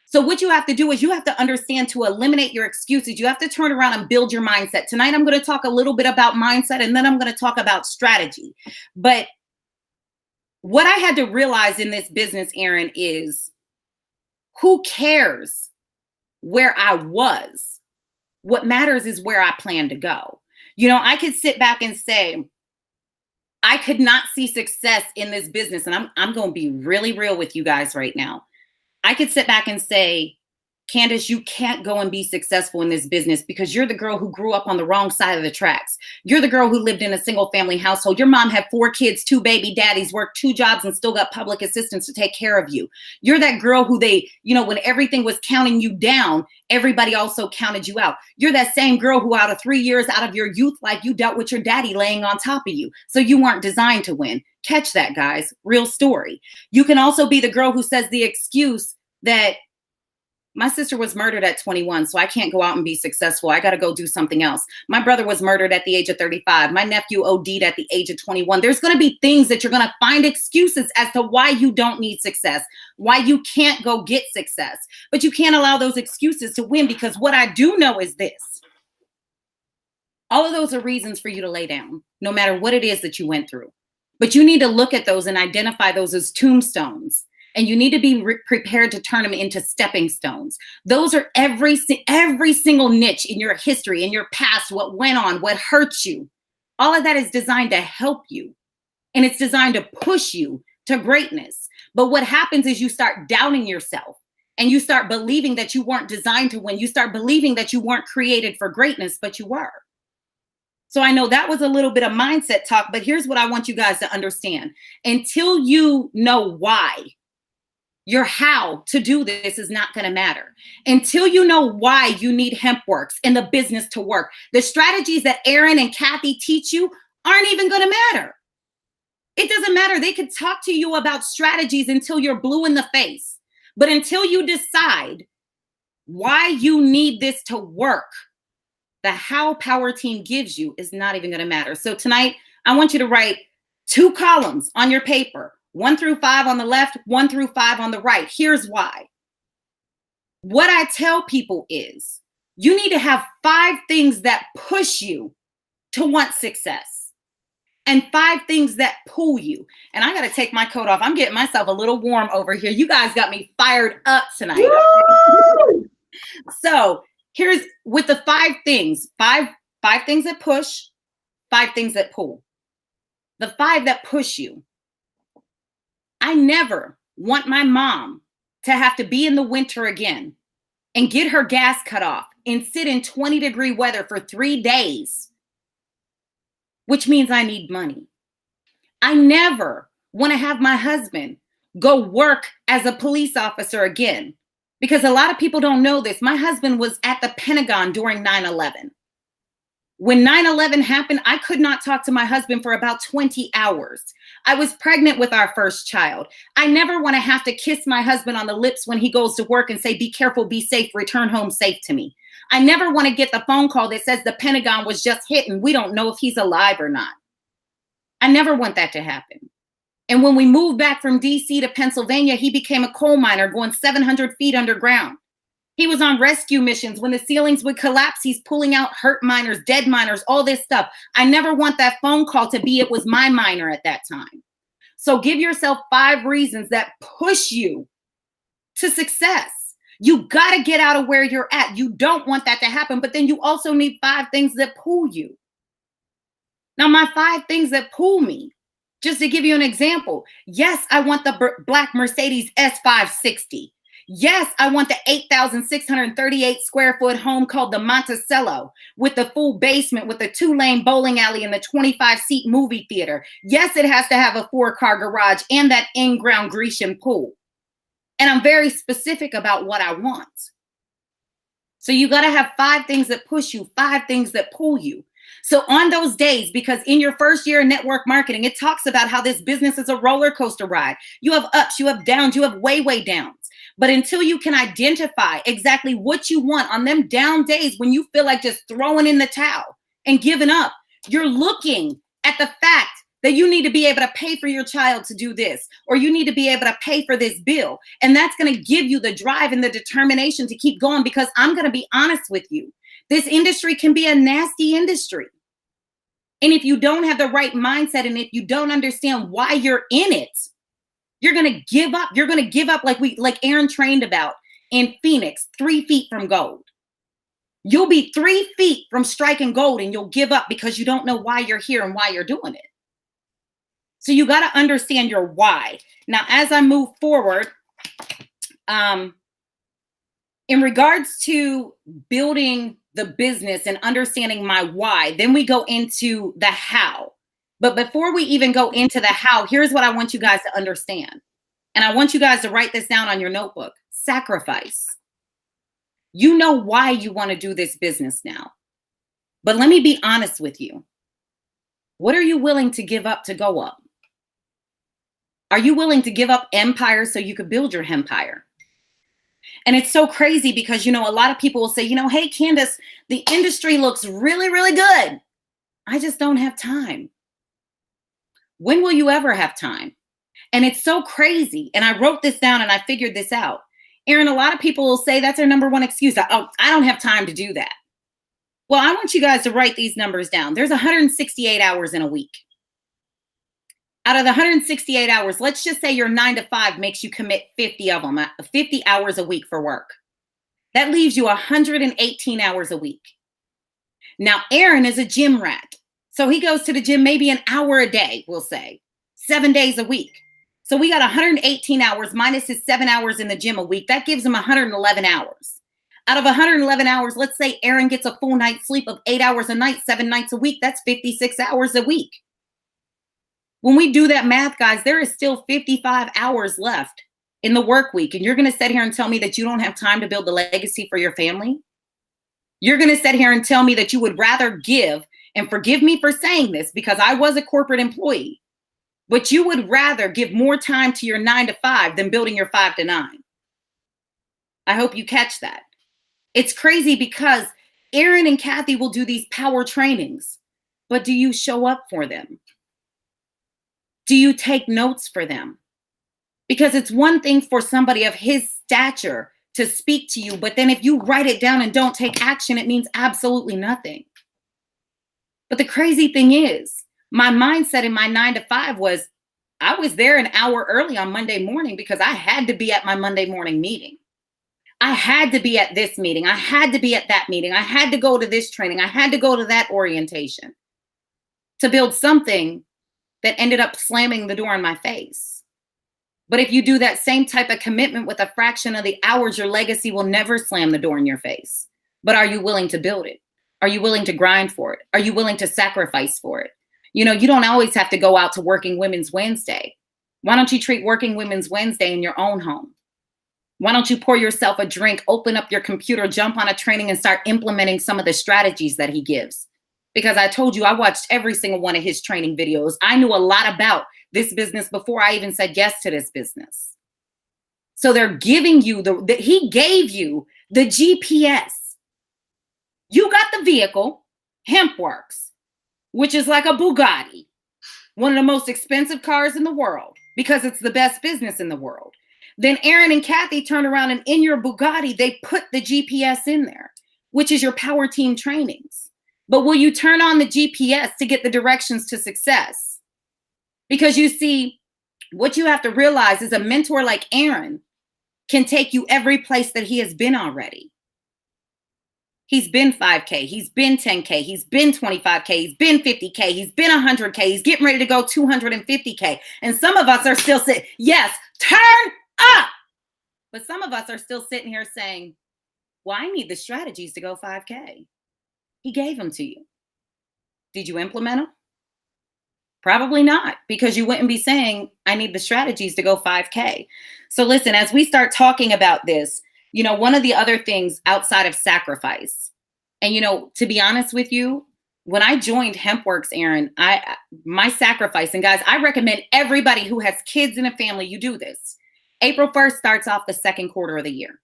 S2: So what you have to do is you have to understand to eliminate your excuses. You have to turn around and build your mindset. Tonight, I'm going to talk a little bit about mindset, and then I'm going to talk about strategy. But what I had to realize in this business, Aaron, is who cares where I was? What matters is where I plan to go. You know, I could sit back and say, I could not see success in this business. And I'm going to be really real with you guys right now. I could sit back and say, Candace, you can't go and be successful in this business because you're the girl who grew up on the wrong side of the tracks. You're the girl who lived in a single family household. Your mom had 4 kids, 2 baby daddies, worked 2 jobs, and still got public assistance to take care of you. You're that girl who they, you know, when everything was counting you down, everybody also counted you out. You're that same girl who out of 3 years out of your youth life, you dealt with your daddy laying on top of you. So you weren't designed to win. Catch that, guys. Real story. You can also be the girl who says the excuse that my sister was murdered at 21, so I can't go out and be successful. I got to go do something else. My brother was murdered at the age of 35. My nephew OD'd at the age of 21. There's going to be things that you're going to find excuses as to why you don't need success, why you can't go get success. But you can't allow those excuses to win, because what I do know is this. All of those are reasons for you to lay down, no matter what it is that you went through. But you need to look at those and identify those as tombstones. And you need to be prepared to turn them into stepping stones. Those are every single niche in your history, in your past, what went on, what hurt you. All of that is designed to help you. And it's designed to push you to greatness. But what happens is you start doubting yourself, and you start believing that you weren't designed to win. You start believing that you weren't created for greatness, but you were. So I know that was a little bit of mindset talk, but here's what I want you guys to understand. Until you know why, your how to do this is not going to matter. Until you know why you need HempWorks and the business to work, the strategies that Aaron and Kathy teach you aren't even going to matter. It doesn't matter. They could talk to you about strategies until you're blue in the face. But until you decide why you need this to work, the how Power Team gives you is not even going to matter. So tonight, I want you to write 2 columns on your paper, 1 through 5 on the left, 1 through 5 on the right. Here's why. What I tell people is you need to have 5 things that push you to want success and 5 things that pull you. And I got to take my coat off. I'm getting myself a little warm over here. You guys got me fired up tonight. So here's with the 5 things, 5 things that push, 5 things that pull. The 5 that push you. I never want my mom to have to be in the winter again and get her gas cut off and sit in 20-degree weather for 3 days, which means I need money. I never want to have my husband go work as a police officer again, because a lot of people don't know this. My husband was at the Pentagon during 9/11. When 9/11 happened, I could not talk to my husband for about 20 hours. I was pregnant with our first child. I never want to have to kiss my husband on the lips when he goes to work and say, be careful, be safe, return home safe to me. I never want to get the phone call that says the Pentagon was just hit and we don't know if he's alive or not. I never want that to happen. And when we moved back from DC to Pennsylvania, he became a coal miner going 700 feet underground. He was on rescue missions. When the ceilings would collapse, he's pulling out hurt miners, dead miners, all this stuff. I never want that phone call to be, it was my miner at that time. So give yourself 5 reasons that push you to success. You got to get out of where you're at. You don't want that to happen, but then you also need 5 things that pull you. Now, my 5 things that pull me, just to give you an example. Yes, I want the black Mercedes S560. Yes, I want the 8,638 square foot home called the Monticello with the full basement, with the 2-lane bowling alley and the 25-seat movie theater. Yes, it has to have a 4-car garage and that in-ground Grecian pool. And I'm very specific about what I want. So you got to have 5 things that push you, 5 things that pull you. So on those days, because in your first year in network marketing, it talks about how this business is a roller coaster ride. You have ups, you have downs, you have way downs. But until you can identify exactly what you want on them down days when you feel like just throwing in the towel and giving up, you're looking at the fact that you need to be able to pay for your child to do this, or you need to be able to pay for this bill. And that's going to give you the drive and the determination to keep going, because I'm going to be honest with you. This industry can be a nasty industry. And if you don't have the right mindset, and if you don't understand why you're in it, you're going to give up. You're going to give up like Aaron trained about in Phoenix, 3 feet from gold. You'll be 3 feet from striking gold and you'll give up because you don't know why you're here and why you're doing it. So you got to understand your why. Now, as I move forward, in regards to building the business and understanding my why, then we go into the how. But before we even go into the how, here's what I want you guys to understand. And I want you guys to write this down on your notebook. Sacrifice. You know why you want to do this business now. But let me be honest with you. What are you willing to give up to go up? Are you willing to give up empire so you could build your empire? And it's so crazy because, a lot of people will say, hey, Candace, the industry looks really, really good. I just don't have time. When will you ever have time? And it's so crazy. And I wrote this down and I figured this out. Aaron, a lot of people will say that's their number one excuse. I don't have time to do that. Well, I want you guys to write these numbers down. There's 168 hours in a week. Out of the 168 hours, let's just say your 9 to 5 makes you commit 50 of them, 50 hours a week for work. That leaves you 118 hours a week. Now, Aaron is a gym rat. So he goes to the gym maybe an hour a day, we'll say, 7 days a week. So we got 118 hours minus his 7 hours in the gym a week. That gives him 111 hours. Out of 111 hours, let's say Aaron gets a full night's sleep of 8 hours a night, 7 nights a week. That's 56 hours a week. When we do that math, guys, there is still 55 hours left in the work week. And you're going to sit here and tell me that you don't have time to build a legacy for your family? You're going to sit here and tell me that you would rather give, and forgive me for saying this because I was a corporate employee, but you would rather give more time to your 9 to 5 than building your 5 to 9. I hope you catch that. It's crazy because Aaron and Kathy will do these power trainings, but do you show up for them? Do you take notes for them? Because it's one thing for somebody of his stature to speak to you, but then if you write it down and don't take action, it means absolutely nothing. But the crazy thing is, my mindset in my 9 to 5 was, I was there an hour early on Monday morning because I had to be at my Monday morning meeting. I had to be at this meeting. I had to be at that meeting. I had to go to this training. I had to go to that orientation to build something that ended up slamming the door in my face. But if you do that same type of commitment with a fraction of the hours, your legacy will never slam the door in your face. But are you willing to build it? Are you willing to grind for it? Are you willing to sacrifice for it? You don't always have to go out to Working Women's Wednesday. Why don't you treat Working Women's Wednesday in your own home? Why don't you pour yourself a drink, open up your computer, jump on a training and start implementing some of the strategies that he gives? Because I told you, I watched every single one of his training videos. I knew a lot about this business before I even said yes to this business. So they're giving you he gave you the GPS. You got the vehicle, HempWorks, which is like a Bugatti, one of the most expensive cars in the world because it's the best business in the world. Then Aaron and Kathy turn around and in your Bugatti, they put the GPS in there, which is your power team trainings. But will you turn on the GPS to get the directions to success? Because you see, what you have to realize is a mentor like Aaron can take you every place that he has been already. He's been 5K. He's been 10K. He's been 25K. He's been 50K. He's been 100K. He's getting ready to go 250K. And some of us are still sitting, yes, turn up. But some of us are still sitting here saying, well, I need the strategies to go 5K. He gave them to you. Did you implement them? Probably not, because you wouldn't be saying, I need the strategies to go 5K. So listen, as we start talking about this, one of the other things outside of sacrifice, and, to be honest with you, when I joined HempWorks, Aaron, my sacrifice, and guys, I recommend everybody who has kids in a family, you do this. April 1st starts off the second quarter of the year,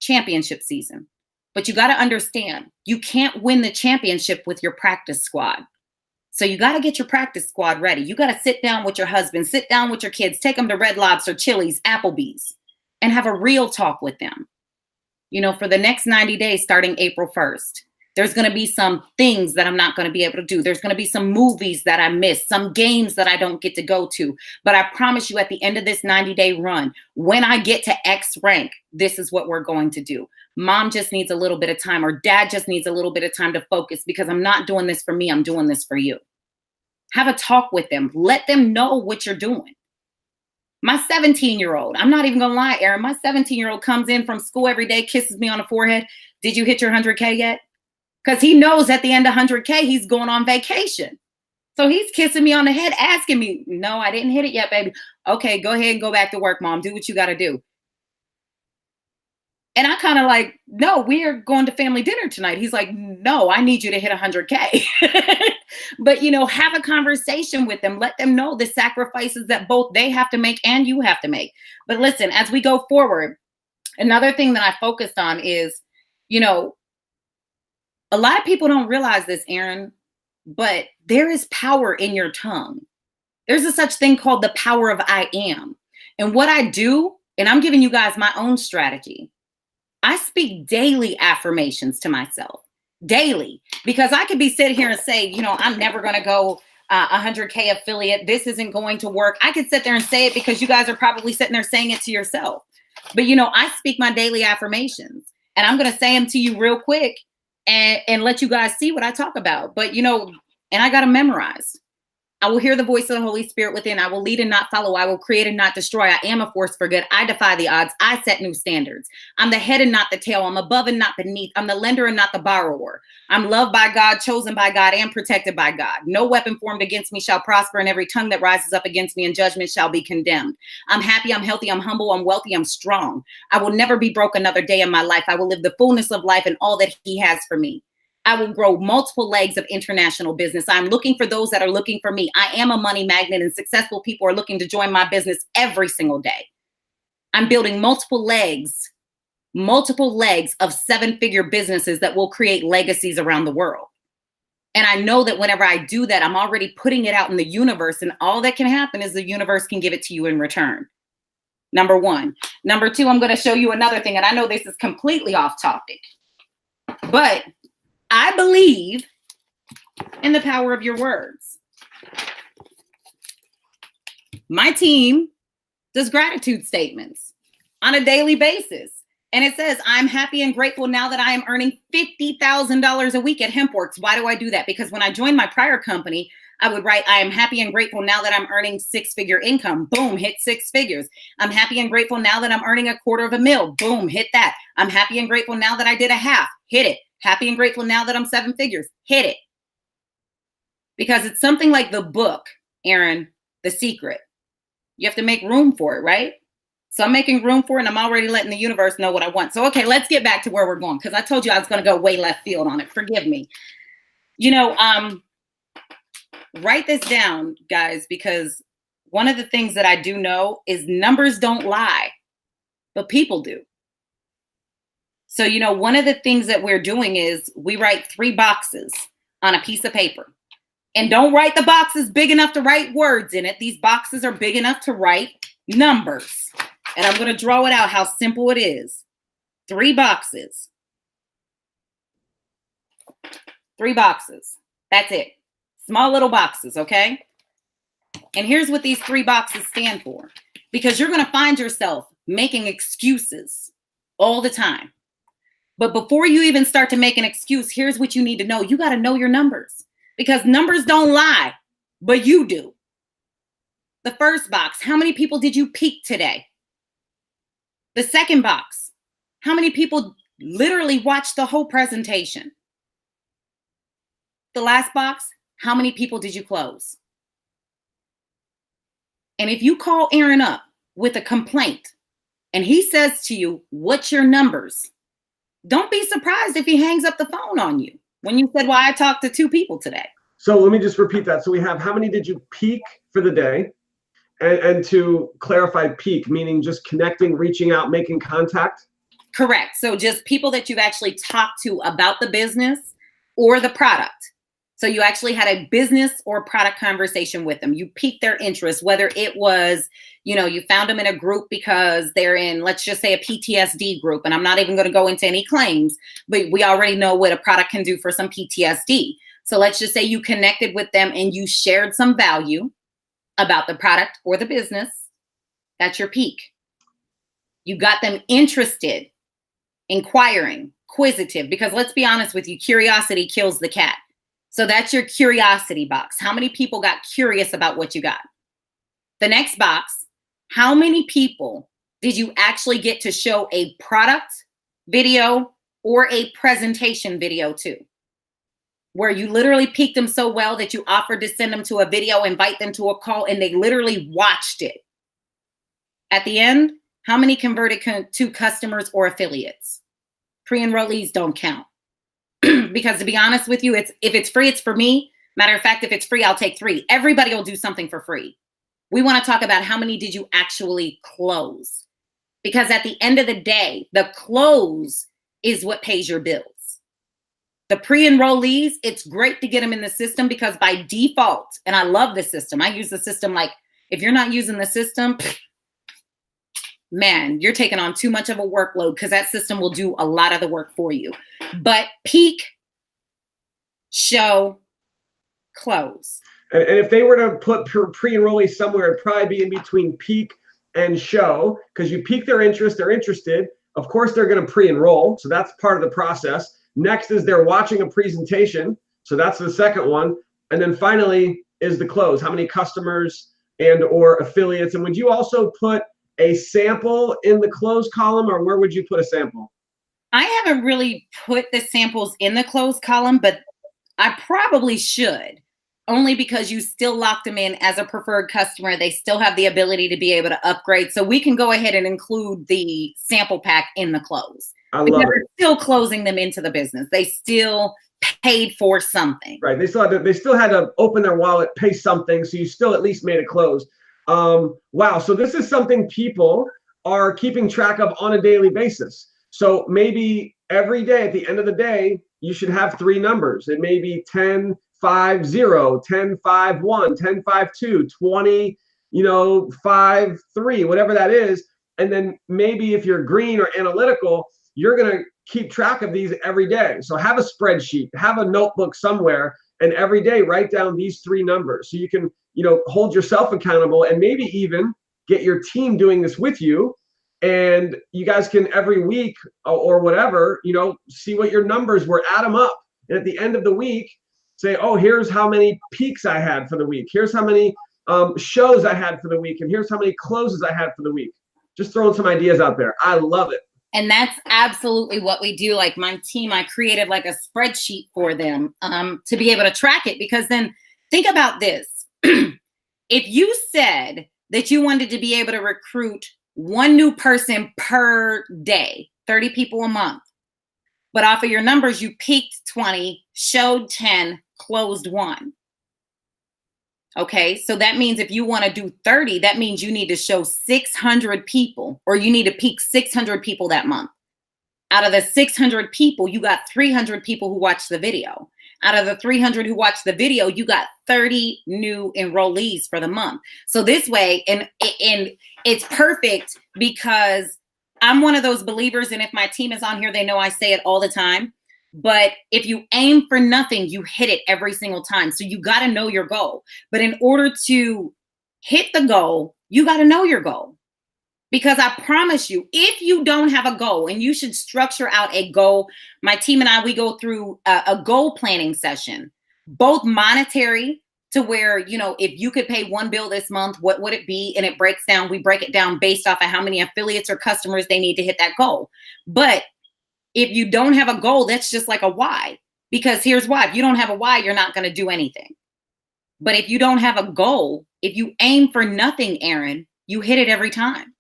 S2: championship season. But you got to understand, you can't win the championship with your practice squad. So you got to get your practice squad ready. You got to sit down with your husband, sit down with your kids, take them to Red Lobster, Chili's, Applebee's, and have a real talk with them. For the next 90 days, starting April 1st, there's going to be some things that I'm not going to be able to do. There's going to be some movies that I miss, some games that I don't get to go to. But I promise you, at the end of this 90-day run, when I get to X rank, this is what we're going to do. Mom just needs a little bit of time, or dad just needs a little bit of time to focus, because I'm not doing this for me. I'm doing this for you. Have a talk with them. Let them know what you're doing. My 17-year-old, I'm not even going to lie, Aaron, my 17-year-old comes in from school every day, kisses me on the forehead. Did you hit your 100K yet? Because he knows at the end of 100K, he's going on vacation. So he's kissing me on the head, asking me, no, I didn't hit it yet, baby. Okay, go ahead and go back to work, Mom. Do what you got to do. And I kind of like, no, we're going to family dinner tonight. He's like, no, I need you to hit 100K. But, have a conversation with them. Let them know the sacrifices that both they have to make and you have to make. But listen, as we go forward, another thing that I focused on is, a lot of people don't realize this, Aaron, but there is power in your tongue. There's a such thing called the power of I am. And what I do, and I'm giving you guys my own strategy, I speak daily affirmations to myself, daily, because I could be sitting here and say, I'm never going to go 100K affiliate. This isn't going to work. I could sit there and say it because you guys are probably sitting there saying it to yourself. But, I speak my daily affirmations, and I'm going to say them to you real quick and let you guys see what I talk about. But, and I got to memorize. I will hear the voice of the Holy Spirit within. I will lead and not follow. I will create and not destroy. I am a force for good. I defy the odds. I set new standards. I'm the head and not the tail. I'm above and not beneath. I'm the lender and not the borrower. I'm loved by God, chosen by God, and protected by God. No weapon formed against me shall prosper, and every tongue that rises up against me in judgment shall be condemned. I'm happy. I'm healthy. I'm humble. I'm wealthy. I'm strong. I will never be broke another day in my life. I will live the fullness of life and all that He has for me. I will grow multiple legs of international business. I'm looking for those that are looking for me. I am a money magnet, and successful people are looking to join my business every single day. I'm building multiple legs of 7-figure businesses that will create legacies around the world. And I know that whenever I do that, I'm already putting it out in the universe, and all that can happen is the universe can give it to you in return. Number one. Number two, I'm going to show you another thing. And I know this is completely off topic, but I believe in the power of your words. My team does gratitude statements on a daily basis. And it says, I'm happy and grateful now that I am earning $50,000 a week at HempWorks. Why do I do that? Because when I joined my prior company, I would write, I am happy and grateful now that I'm earning 6-figure income. Boom, hit 6 figures. I'm happy and grateful now that I'm earning $250,000. Boom, hit that. I'm happy and grateful now that I did a half. Hit it. Happy and grateful now that I'm 7 figures. Hit it. Because it's something like the book, Aaron, The Secret. You have to make room for it, right? So I'm making room for it, and I'm already letting the universe know what I want. So, okay, let's get back to where we're going, because I told you I was going to go way left field on it. Forgive me. Write this down, guys, because one of the things that I do know is numbers don't lie, but people do. So, one of the things that we're doing is we write 3 boxes on a piece of paper. And don't write the boxes big enough to write words in it. These boxes are big enough to write numbers. And I'm going to draw it out how simple it is. 3 boxes. 3 boxes. That's it. Small little boxes, okay? And here's what these 3 boxes stand for. Because you're going to find yourself making excuses all the time. But before you even start to make an excuse, here's what you need to know. You got to know your numbers, because numbers don't lie, but you do. The first box, how many people did you peak today? The second box, how many people literally watched the whole presentation? The last box, how many people did you close? And if you call Aaron up with a complaint and he says to you, what's your numbers? Don't be surprised if he hangs up the phone on you when you said, well, I talked to 2 people today.
S1: So let me just repeat that. So we have, how many did you peak for the day? And to clarify, peak, meaning just connecting, reaching out, making contact?
S2: Correct. So just people that you've actually talked to about the business or the product. So you actually had a business or product conversation with them. You piqued their interest, whether it was, you found them in a group because they're in, let's just say, a PTSD group. And I'm not even going to go into any claims, but we already know what a product can do for some PTSD. So let's just say you connected with them and you shared some value about the product or the business. That's your peak. You got them interested, inquiring, inquisitive, because let's be honest with you, curiosity kills the cat. So that's your curiosity box. How many people got curious about what you got? The next box, how many people did you actually get to show a product video or a presentation video to? Where you literally piqued them so well that you offered to send them to a video, invite them to a call, and they literally watched it. At the end, how many converted to customers or affiliates? Pre-enrollees don't count. Because to be honest with you, if it's free, it's for me. Matter of fact, if it's free, I'll take 3. Everybody will do something for free. We want to talk about how many did you actually close? Because at the end of the day, the close is what pays your bills. The pre-enrollees, it's great to get them in the system because by default, and I love the system. I use the system like, if you're not using the system, man, you're taking on too much of a workload because that system will do a lot of the work for you. But peak, show, close.
S1: And if they were to put pre-enrollee somewhere, it'd probably be in between peak and show, because you pique their interest, they're interested. Of course, they're going to pre-enroll. So that's part of the process. Next is they're watching a presentation. So that's the second one. And then finally is the close. How many customers and or affiliates? And would you also put a sample in the close column, or where would you put a sample?
S2: I haven't really put the samples in the close column, but I probably should, only because you still locked them in as a preferred customer. They still have the ability to be able to upgrade. So we can go ahead and include the sample pack in the close.
S1: I love it.
S2: We're still closing them into the business. They still paid for something.
S1: Right. They still had to open their wallet, pay something. So you still at least made a close. Wow. So this is something people are keeping track of on a daily basis. So maybe every day at the end of the day, you should have 3 numbers. It may be 10, 5, 0, 10, 5, 1, 10, 5, 2, 20, 5, 3, whatever that is. And then maybe if you're green or analytical, you're going to keep track of these every day. So have a spreadsheet, have a notebook somewhere, and every day write down these 3 numbers so you can, hold yourself accountable, and maybe even get your team doing this with you. And you guys can every week or whatever, see what your numbers were, add them up. And at the end of the week, say, oh, here's how many peaks I had for the week. Here's how many shows I had for the week. And here's how many closes I had for the week. Just throwing some ideas out there. I love it.
S2: And that's absolutely what we do. Like my team, I created like a spreadsheet for them to be able to track it. Because then think about this. If you said that you wanted to be able to recruit 1 new person per day, 30 people a month, but off of your numbers, you peaked 20, showed 10, closed 1. Okay, so that means if you want to do 30, that means you need to show 600 people, or you need to peak 600 people that month. Out of the 600 people, you got 300 people who watched the video. Out of the 300 who watched the video, you got 30 new enrollees for the month. So this way, and it's perfect because I'm one of those believers, and if my team is on here, they know I say it all the time. But if you aim for nothing, you hit it every single time. So you got to know your goal. But in order to hit the goal, you got to know your goal. Because I promise you, if you don't have a goal, and you should structure out a goal, my team and I, we go through a goal planning session, both monetary, to where, you know, if you could pay one bill this month, what would it be? And it breaks down, we break it down based off of how many affiliates or customers they need to hit that goal. But if you don't have a goal, that's just like a why. Because here's why: if you don't have a why, you're not going to do anything. But if you don't have a goal, if you aim for nothing, Aaron, you hit it every time.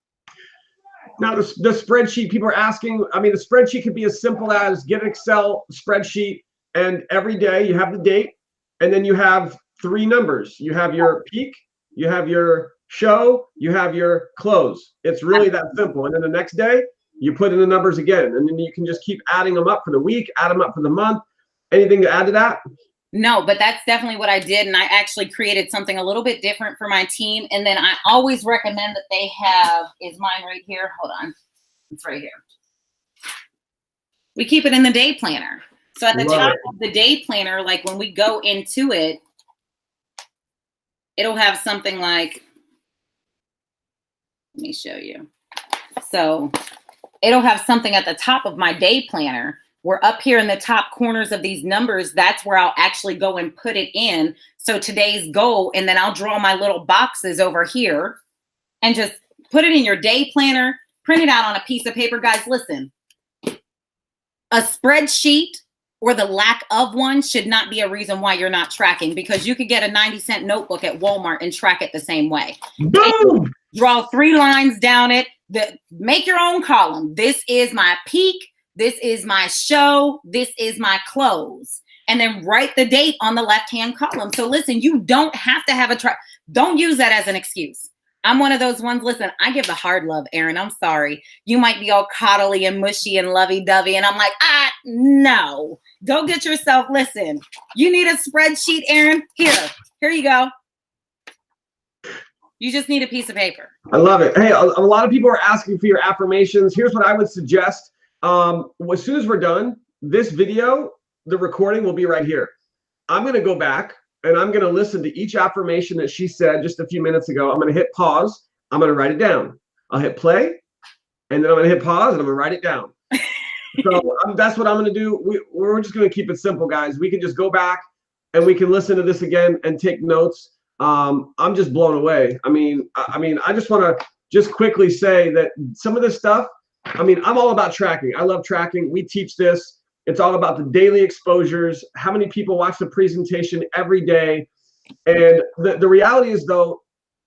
S1: Now, the spreadsheet, people are asking, I mean, the spreadsheet could be as simple as get an Excel spreadsheet, and every day you have the date, and then you have 3 numbers. You have your peak, you have your show, you have your close. It's really that simple. And then the next day, you put in the numbers again, and then you can just keep adding them up for the week, add them up for the month. Anything to add to that?
S2: No, but that's definitely what I did. And I actually created something a little bit different for my team. And then I always recommend that they have, is mine right here? Hold on. It's right here. We keep it in the day planner. So at the top of the day planner, like when we go into it, it'll have something like, let me show you. So it'll have something at the top of my day planner. We're up here in the top corners of these numbers. That's where I'll actually go and put it in. So today's goal, and then I'll draw my little boxes over here and just put it in your day planner, print it out on a piece of paper. Guys, listen, a spreadsheet or the lack of one should not be a reason why you're not tracking, because you could get a 90-cent notebook at Walmart and track it the same way.
S1: Boom!
S2: Draw 3 lines down it. Make your own column. This is my peak. This is my show. This is my close. And then write the date on the left-hand column. So listen, you don't have to have a track. Don't use that as an excuse. I'm one of those ones. Listen, I give the hard love, Aaron. I'm sorry. You might be all coddly and mushy and lovey-dovey. And I'm like, no. Go get yourself. Listen, you need a spreadsheet, Aaron? Here you go. You just need a piece of paper.
S1: I love it. Hey, a lot of people are asking for your affirmations. Here's what I would suggest. As soon as we're done, this video, the recording will be right here. I'm going to go back and I'm going to listen to each affirmation that she said just a few minutes ago. I'm going to hit pause. I'm going to write it down. I'll hit play, and then I'm going to hit pause, and I'm going to write it down. So that's what I'm going to do. We're just going to keep it simple, guys. We can just go back and we can listen to this again and take notes. I'm just blown away. I mean, I just want to just quickly say that some of this stuff, I mean, I'm all about tracking. I love tracking. We teach this. It's all about the daily exposures, how many people watch the presentation every day. And the reality is, though,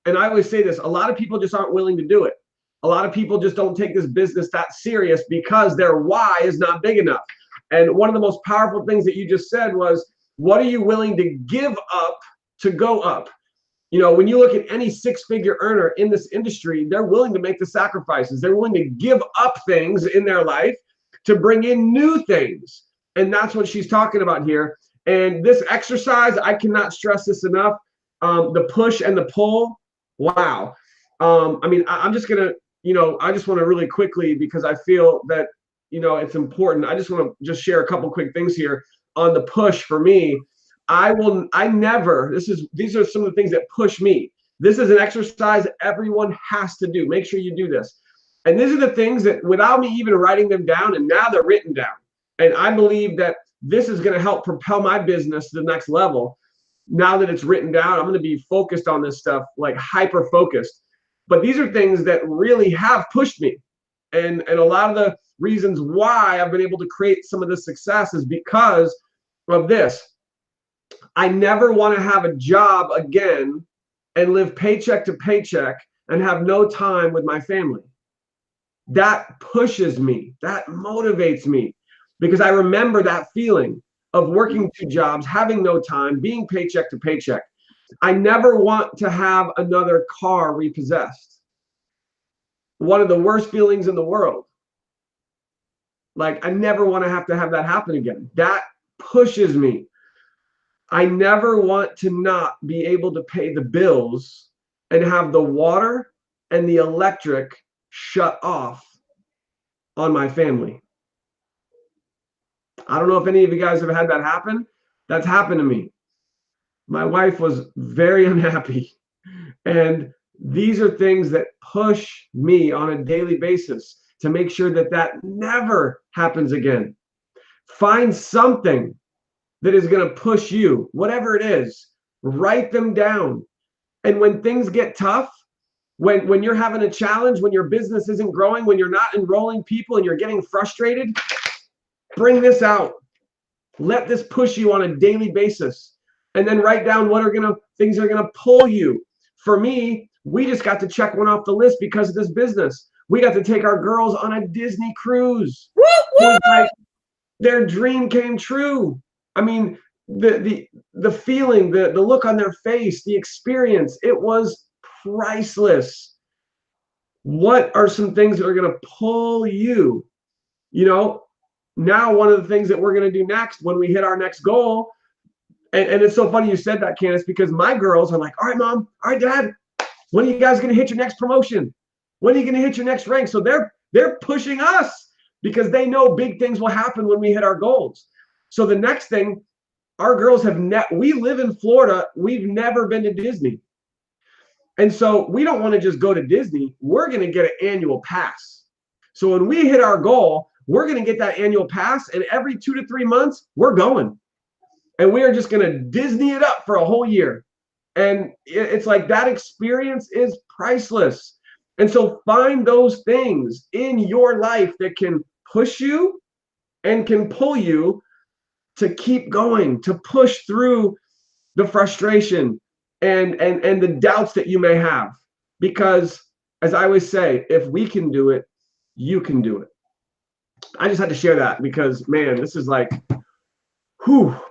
S1: and I always say this, a lot of people just aren't willing to do it. A lot of people just don't take this business that serious because their why is not big enough. And one of the most powerful things that you just said was, what are you willing to give up to go up? You know, when you look at any 6-figure earner in this industry, they're willing to make the sacrifices. They're willing to give up things in their life to bring in new things. And that's what she's talking about here. And this exercise, I cannot stress this enough. The push and the pull. Wow. I mean, I'm just going to, you know, I just want to really quickly, because I feel that, you know, it's important. I just want to just share a couple quick things here on the push for me. These are some of the things that push me. This is an exercise everyone has to do. Make sure you do this. And these are the things that, without me even writing them down, and now they're written down. And I believe that this is going to help propel my business to the next level. Now that it's written down, I'm going to be focused on this stuff, like hyper focused. But these are things that really have pushed me. And a lot of the reasons why I've been able to create some of this success is because of this. I never want to have a job again and live paycheck to paycheck and have no time with my family. That pushes me. That motivates me, because I remember that feeling of working 2 jobs, having no time, being paycheck to paycheck. I never want to have another car repossessed. One of the worst feelings in the world. Like, I never want to have that happen again. That pushes me. I never want to not be able to pay the bills and have the water and the electric shut off on my family. I don't know if any of you guys have had that happen. That's happened to me. My wife was very unhappy, and These are things that push me on a daily basis to make sure that that never happens again. Find something that is going to push you, whatever it is, write them down. And when things get tough, when you're having a challenge, when your business isn't growing, when you're not enrolling people and you're getting frustrated, bring this out. Let this push you on a daily basis. And then write down what things that are gonna pull you. For me, we just got to check one off the list because of this business. We got to take our girls on a Disney cruise. It was like their dream came true. I mean, the feeling, the look on their face, the experience, it was priceless. What are some things that are going to pull you? You know, now one of the things that we're going to do next when we hit our next goal, and it's so funny you said that, Candace, because my girls are like, all right, Mom, all right, Dad, when are you guys going to hit your next promotion? When are you going to hit your next rank? So they're pushing us because they know big things will happen when we hit our goals. So the next thing, our girls we live in Florida. We've never been to Disney. And so we don't want to just go to Disney. We're going to get an annual pass. So when we hit our goal, we're going to get that annual pass. And every 2 to 3 months, we're going. And we are just going to Disney it up for a whole year. And it's like that experience is priceless. And so find those things in your life that can push you and can pull you to keep going, to push through the frustration and the doubts that you may have. Because as I always say, if we can do it, you can do it. I just had to share that because, man, this is like,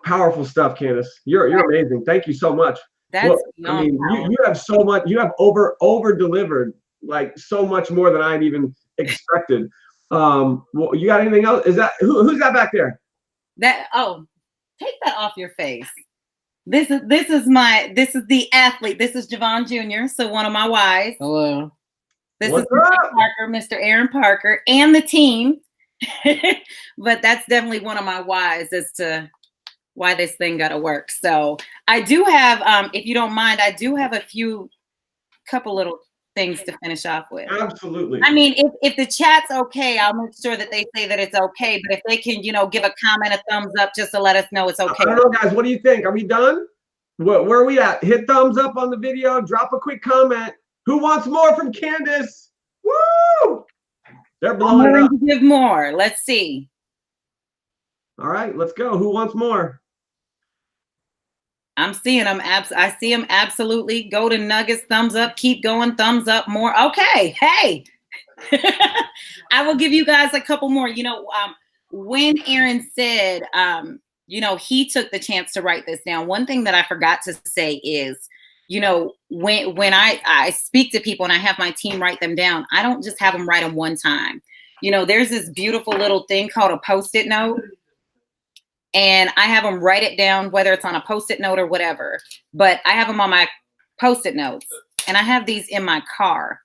S1: powerful stuff, Candace. You're amazing. Thank you so much.
S2: That's
S1: I mean, you have so much. You have over delivered, like so much more than I'd even expected. Well, you got anything else? Is that who's that back there?
S2: Take that off your face. This is the athlete. This is Javon Jr. So one of my wives.
S3: Hello.
S2: This is Mr. Aaron Parker, and the team. But that's definitely one of my whys as to why this thing got to work. So I do have, if you don't mind, I do have couple little things to finish off with.
S1: Absolutely.
S2: I mean, if the chat's okay, I'll make sure that they say that it's okay. But if they can, give a comment, a thumbs up, just to let us know it's okay.
S1: I don't know, guys. What do you think? Are we done? Where are we at? Hit thumbs up on the video. Drop a quick comment. Who wants more from Candace? Woo! They're blowing it up.
S2: To give more. Let's see.
S1: All right, let's go. Who wants more?
S2: I'm seeing them. I see them absolutely. Golden Nuggets, thumbs up. Keep going, thumbs up, more. Okay, hey. I will give you guys a couple more. When Aaron said, he took the chance to write this down. One thing that I forgot to say is, when I speak to people and I have my team write them down, I don't just have them write them one time. There's this beautiful little thing called a Post-it note. And I have them write it down, whether it's on a Post-it note or whatever. But I have them on my Post-it notes. And I have these in my car.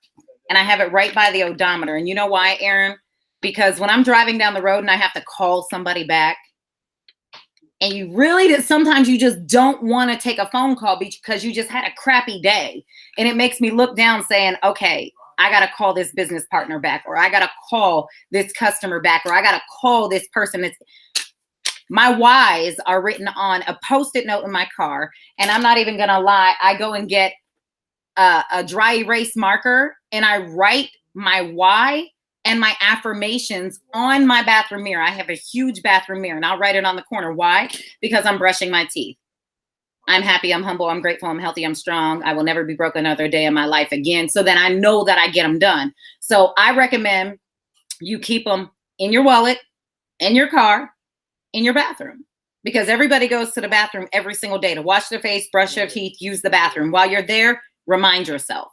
S2: And I have it right by the odometer. And you know why, Aaron? Because when I'm driving down the road and I have to call somebody back, and sometimes you just don't want to take a phone call because you just had a crappy day. And it makes me look down saying, okay, I got to call this business partner back, or I got to call this customer back, or I got to call this person. My whys are written on a Post-it note in my car. And I'm not even going to lie. I go and get a dry erase marker and I write my why and my affirmations on my bathroom mirror. I have a huge bathroom mirror and I'll write it on the corner. Why? Because I'm brushing my teeth. I'm happy, I'm humble, I'm grateful, I'm healthy, I'm strong. I will never be broke another day in my life again. So then I know that I get them done. So I recommend you keep them in your wallet, in your car, in your bathroom, because everybody goes to the bathroom every single day to wash their face, brush their teeth, use the bathroom. While you're there, remind yourself.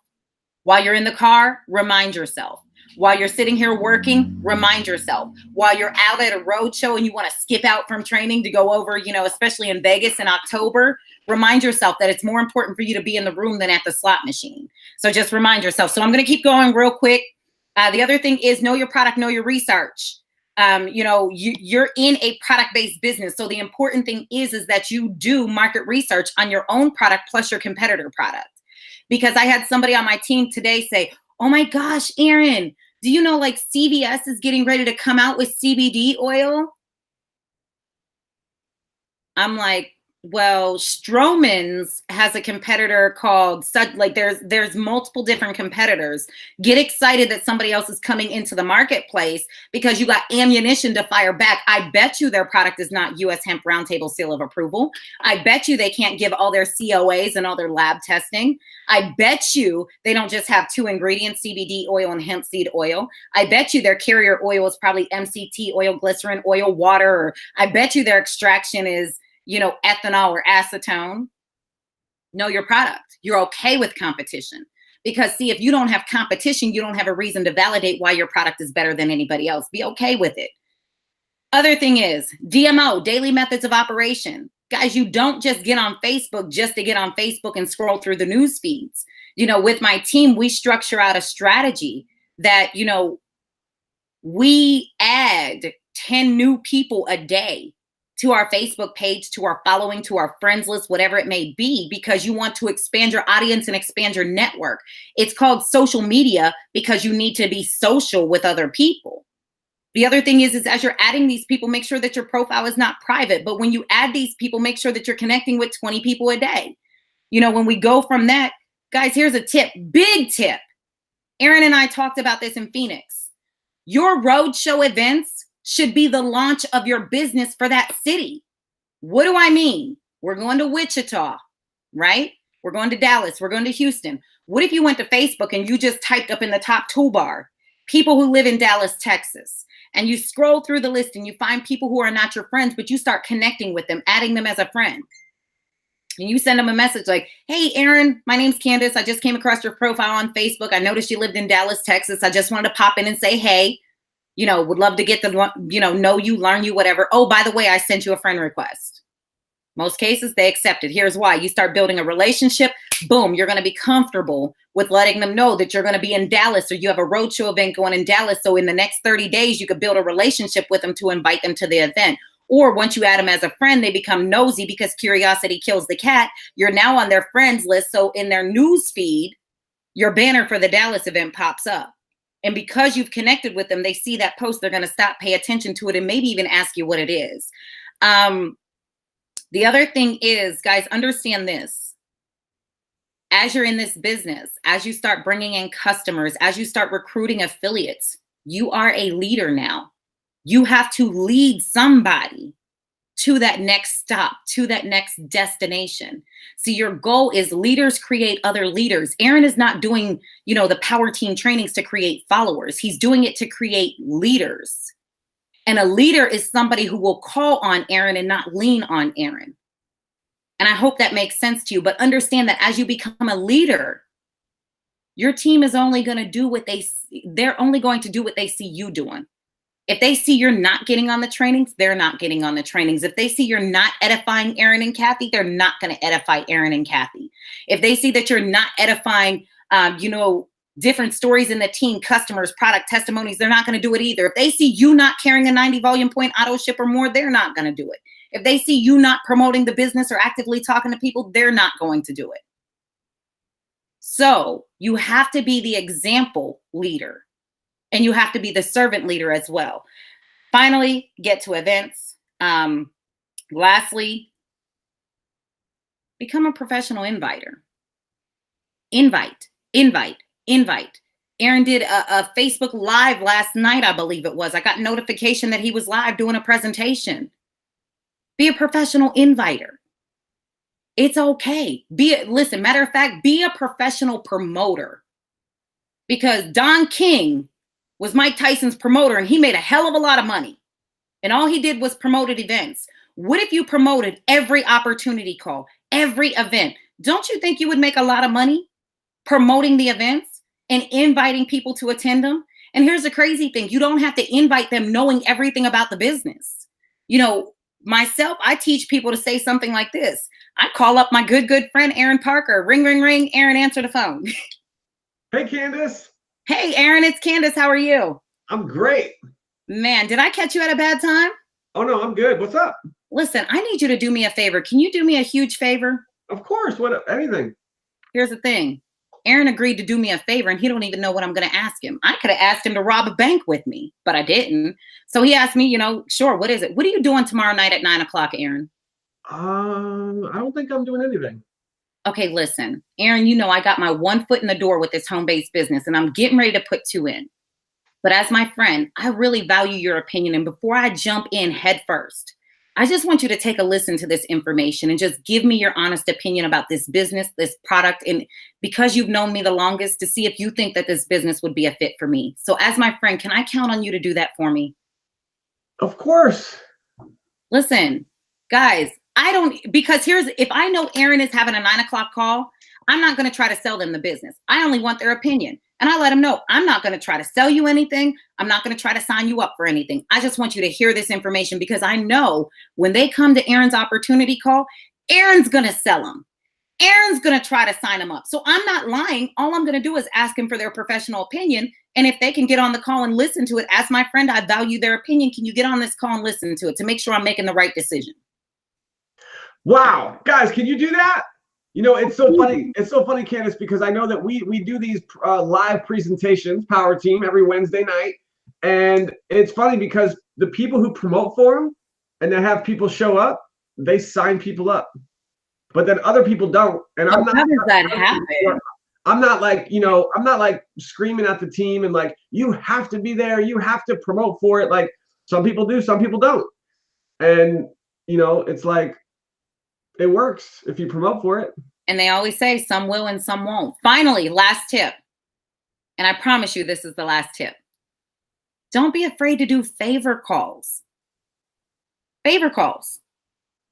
S2: While you're in the car, remind yourself. While you're sitting here working, remind yourself. While you're out at a road show and you want to skip out from training to go over, especially in Vegas in October, remind yourself that it's more important for you to be in the room than at the slot machine. So just remind yourself. So I'm going to keep going real quick. The other thing is know your product, know your research. You're in a product-based business. So the important thing is that you do market research on your own product plus your competitor product. Because I had somebody on my team today say, oh my gosh, Aaron, do you know like CVS is getting ready to come out with CBD oil? I'm like, well, Stroman's has a competitor called such, like there's multiple different competitors. Get excited that somebody else is coming into the marketplace because you got ammunition to fire back. I bet you their product is not US Hemp Roundtable seal of approval. I bet you they can't give all their COAs and all their lab testing. I bet you they don't just have 2 ingredients, CBD oil and hemp seed oil. I bet you their carrier oil is probably MCT oil, glycerin oil, water, or I bet you their extraction is, you know, ethanol or acetone. Know your product. You're okay with competition. Because see, if you don't have competition, you don't have a reason to validate why your product is better than anybody else. Be okay with it. Other thing is DMO, daily methods of operation. Guys, you don't just get on Facebook just to get on Facebook and scroll through the news feeds. You know, with my team, we structure out a strategy that, you know, we add 10 new people a day to our Facebook page, to our following, to our friends list, whatever it may be, because you want to expand your audience and expand your network. It's called social media because you need to be social with other people. The other thing is as you're adding these people, make sure that your profile is not private. But when you add these people, make sure that you're connecting with 20 people a day. You know, when we go from that, guys, here's a tip, big tip. Aaron and I talked about this in Phoenix. Your roadshow events should be the launch of your business for that city. What do I mean? We're going to Wichita, right? We're going to Dallas. We're going to Houston. What if you went to Facebook and you just typed up in the top toolbar, people who live in Dallas, Texas, and you scroll through the list and you find people who are not your friends, but you start connecting with them, adding them as a friend. And you send them a message like, hey, Aaron, my name's Candace. I just came across your profile on Facebook. I noticed you lived in Dallas, Texas. I just wanted to pop in and say, hey, you know, would love to get to, you know you, learn you, whatever. Oh, by the way, I sent you a friend request. Most cases, they accept it. Here's why. You start building a relationship. Boom, you're going to be comfortable with letting them know that you're going to be in Dallas or you have a roadshow event going in Dallas. So in the next 30 days, you could build a relationship with them to invite them to the event. Or once you add them as a friend, they become nosy because curiosity kills the cat. You're now on their friends list. So in their news feed, your banner for the Dallas event pops up. And because you've connected with them, they see that post, they're going to stop, pay attention to it, and maybe even ask you what it is. The other thing is, guys, understand this. As you're in this business, as you start bringing in customers, as you start recruiting affiliates, you are a leader now. You have to lead somebody to that next stop, to that next destination. See, your goal is leaders create other leaders. Aaron is not doing, you know, the power team trainings to create followers. He's doing it to create leaders. And a leader is somebody who will call on Aaron and not lean on Aaron. And I hope that makes sense to you, but understand that as you become a leader, your team is only going to do what they're only going to do what they see you doing. If they see you're not getting on the trainings, they're not getting on the trainings. If they see you're not edifying Aaron and Kathy, they're not going to edify Aaron and Kathy. If they see that you're not edifying, different stories in the team, customers, product testimonies, they're not going to do it either. If they see you not carrying a 90 volume point auto ship or more, they're not going to do it. If they see you not promoting the business or actively talking to people, they're not going to do it. So you have to be the example leader. And you have to be the servant leader as well. Finally, get to events. Lastly, become a professional inviter. Invite. Aaron did a Facebook Live last night, I believe it was. I got notification that he was live doing a presentation. Be a professional inviter. It's okay. Listen, matter of fact, be a professional promoter. Because Don King was Mike Tyson's promoter, and he made a hell of a lot of money. And all he did was promoted events. What if you promoted every opportunity call, every event? Don't you think you would make a lot of money promoting the events and inviting people to attend them? And here's the crazy thing. You don't have to invite them knowing everything about the business. You know, myself, I teach people to say something like this. I call up my good friend, Aaron Parker. Ring, ring, ring. Aaron, answer the phone.
S1: Hey, Candace.
S2: Hey, Aaron, it's Candace. How are you?
S1: I'm great.
S2: Man, did I catch you at a bad time?
S1: Oh, no, I'm good. What's up?
S2: Listen, I need you to do me a favor. Can you do me a huge favor?
S1: Of course. What? Anything.
S2: Here's the thing. Aaron agreed to do me a favor and he don't even know what I'm going to ask him. I could have asked him to rob a bank with me, but I didn't. So he asked me, you know, sure, what is it? What are you doing tomorrow night at 9 o'clock, Aaron?
S1: I don't think I'm doing anything.
S2: Okay, listen, Aaron, you know, I got my one foot in the door with this home-based business and I'm getting ready to put two in. But as my friend, I really value your opinion. And before I jump in head first, I just want you to take a listen to this information and just give me your honest opinion about this business, this product, and because you've known me the longest, to see if you think that this business would be a fit for me. So as my friend, can I count on you to do that for me?
S1: Of course.
S2: Listen, guys, because if I know Aaron is having a 9 o'clock call, I'm not going to try to sell them the business. I only want their opinion. And I let them know, I'm not going to try to sell you anything. I'm not going to try to sign you up for anything. I just want you to hear this information because I know when they come to Aaron's opportunity call, Aaron's going to sell them. Aaron's going to try to sign them up. So I'm not lying. All I'm going to do is ask him for their professional opinion. And if they can get on the call and listen to it, as my friend, I value their opinion. Can you get on this call and listen to it to make sure I'm making the right decision?
S1: Wow. Guys, can you do that? You know, it's so funny. It's so funny, Candace, because I know that we do these live presentations, Power Team, every Wednesday night. And it's funny because the people who promote for them and they have people show up, they sign people up. But then other people don't. And I'm not.
S2: How does that happen?
S1: I'm not like, you know, I'm not like screaming at the team and like, you have to be there. You have to promote for it. Like some people do, some people don't. And, you know, it's like, it works if you promote for it.
S2: And they always say some will and some won't. Finally, last tip. And I promise you this is the last tip. Don't be afraid to do favor calls. Favor calls.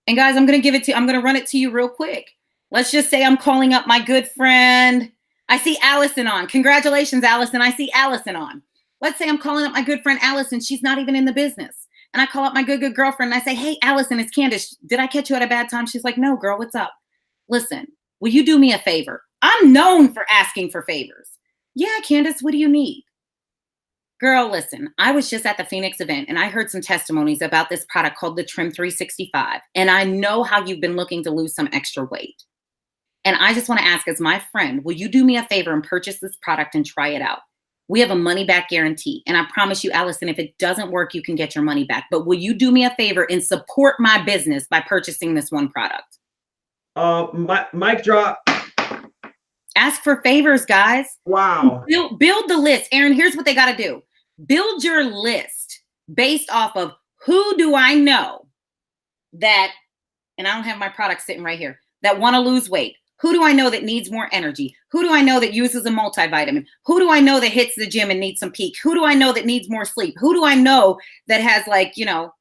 S2: And guys, I'm going to run it to you real quick. Let's just say I'm calling up my good friend. I see Allison on. Congratulations, Allison. I see Allison on. Let's say I'm calling up my good friend Allison. She's not even in the business. And I call up my good girlfriend and I say, hey, Allison, it's Candace. Did I catch you at a bad time? She's like, no, girl, what's up? Listen, will you do me a favor? I'm known for asking for favors. Yeah, Candace, what do you need? Girl, listen, I was just at the Phoenix event and I heard some testimonies about this product called the Trim 365. And I know how you've been looking to lose some extra weight. And I just want to ask, as my friend, will you do me a favor and purchase this product and try it out? We have a money back guarantee. And I promise you, Allison, if it doesn't work, you can get your money back. But will you do me a favor and support my business by purchasing this one product?
S1: Mic drop.
S2: Ask for favors, guys.
S1: Wow.
S2: Build the list. Aaron, here's what they got to do. Build your list based off of who do I know that, and I don't have my product sitting right here, that want to lose weight. Who do I know that needs more energy? Who do I know that uses a multivitamin? Who do I know that hits the gym and needs some peak? Who do I know that needs more sleep? Who do I know that has like, you know,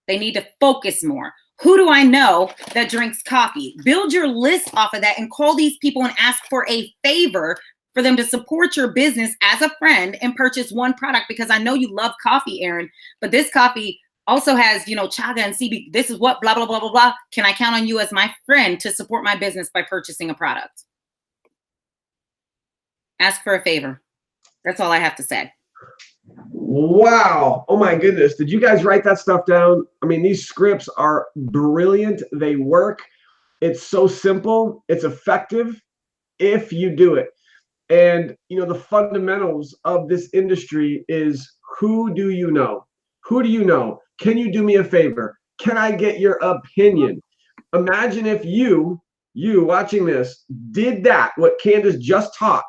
S2: they need to focus more? Who do I know that drinks coffee? Build your list off of that and call these people and ask for a favor for them to support your business as a friend and purchase one product, because I know you love coffee, Aaron, but this coffee also has, you know, chaga and CB. This is what blah, blah, blah, blah, blah. Can I count on you as my friend to support my business by purchasing a product? Ask for a favor. That's all I have to say.
S1: Wow. Oh my goodness. Did you guys write that stuff down? I mean, these scripts are brilliant. They work. It's so simple. It's effective if you do it. And, you know, the fundamentals of this industry is, who do you know? Who do you know? Can you do me a favor? Can I get your opinion? Imagine if you watching this did that, what Candace just taught,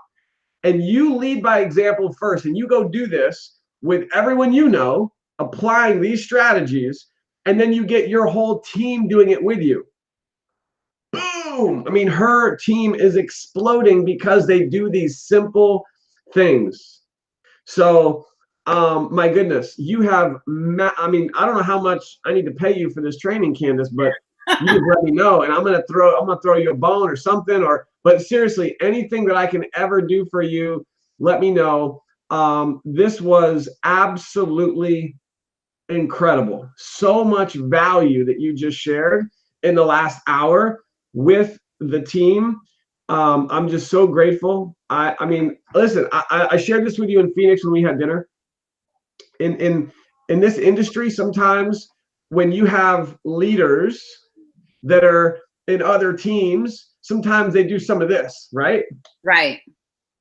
S1: and you lead by example first, and you go do this with everyone you know, applying these strategies, and then you get your whole team doing it with you. Boom! I mean, her team is exploding because they do these simple things. So, my goodness, you have, I mean, I don't know how much I need to pay you for this training, Candace, but you just let me know, and I'm gonna throw you a bone or something, but seriously, anything that I can ever do for you, let me know. This was absolutely incredible. So much value that you just shared in the last hour with the team. I'm just so grateful. I mean, listen, I shared this with you in Phoenix when we had dinner. In this industry, sometimes when you have leaders that are in other teams, sometimes they do some of this, right?
S2: Right.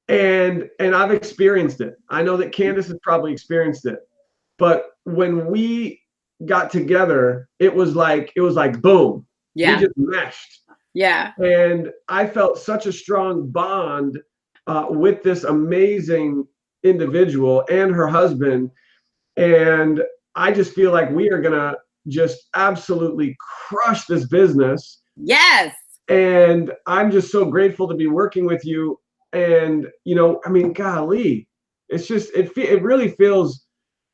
S1: And I've experienced it. I know that Candace has probably experienced it. But when we got together, it was like boom. We
S2: Yeah.
S1: just meshed.
S2: Yeah.
S1: And I felt such a strong bond with this amazing individual and her husband. And I just feel like we are going to just absolutely crush this business.
S2: Yes.
S1: And I'm just so grateful to be working with you. And, you know, I mean, golly, it's just, it really feels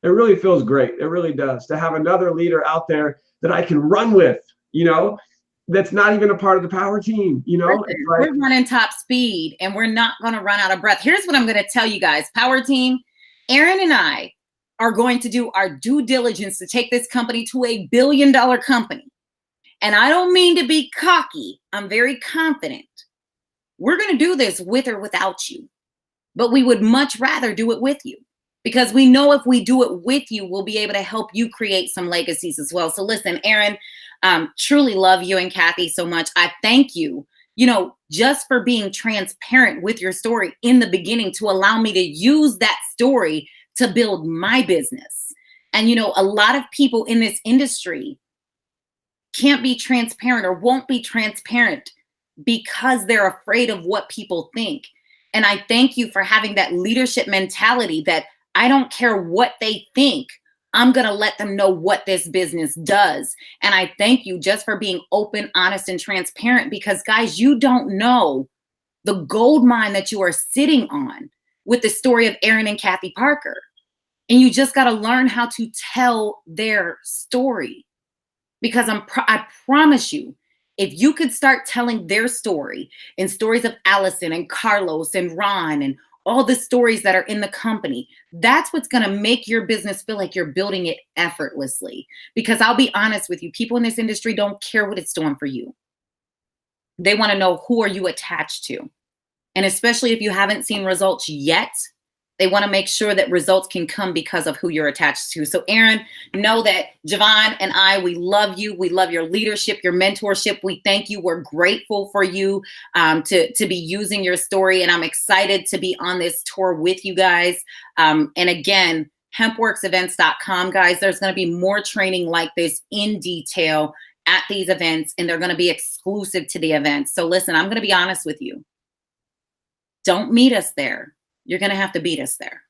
S1: great. It really does, to have another leader out there that I can run with, you know, that's not even a part of the power team, you know.
S2: Listen,
S1: it's like,
S2: we're running top speed and we're not going to run out of breath. Here's what I'm going to tell you guys. Power team, Aaron and I are going to do our due diligence to take this company to $1 billion company. And I don't mean to be cocky. I'm very confident. We're going to do this with or without you, but we would much rather do it with you, because we know if we do it with you, we'll be able to help you create some legacies as well. So listen, Aaron, truly love you and Kathy so much. I thank you, you know, just for being transparent with your story in the beginning to allow me to use that story to build my business. And, you know, a lot of people in this industry can't be transparent or won't be transparent because they're afraid of what people think. And I thank you for having that leadership mentality that I don't care what they think. I'm going to let them know what this business does. And I thank you just for being open, honest, and transparent, because guys, you don't know the gold mine that you are sitting on with the story of Aaron and Kathy Parker. And you just got to learn how to tell their story, because I promise you, if you could start telling their story and stories of Allison and Carlos and Ron and all the stories that are in the company, that's what's going to make your business feel like you're building it effortlessly. Because I'll be honest with you, people in this industry don't care what it's doing for you. They want to know, who are you attached to? And especially if you haven't seen results yet, they want to make sure that results can come because of who you're attached to. So Aaron, know that Javon and I, we love you. We love your leadership, your mentorship. We thank you. We're grateful for you to be using your story. And I'm excited to be on this tour with you guys. And again, hempworksevents.com, guys, there's going to be more training like this in detail at these events, and they're going to be exclusive to the events. So listen, I'm going to be honest with you. Don't meet us there. You're going to have to beat us there.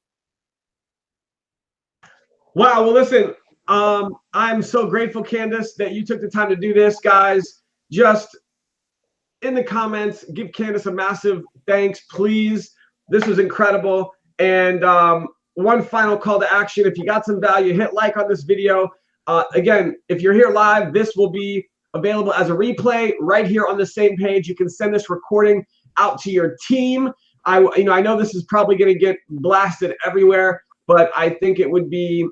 S1: Wow. Well, listen, I'm so grateful, Candace, that you took the time to do this. Guys, just in the comments, give Candace a massive thanks, please. This was incredible. And one final call to action. If you got some value, hit like on this video. Again, if you're here live, this will be available as a replay right here on the same page. You can send this recording out to your team. I know this is probably going to get blasted everywhere, but I think it would be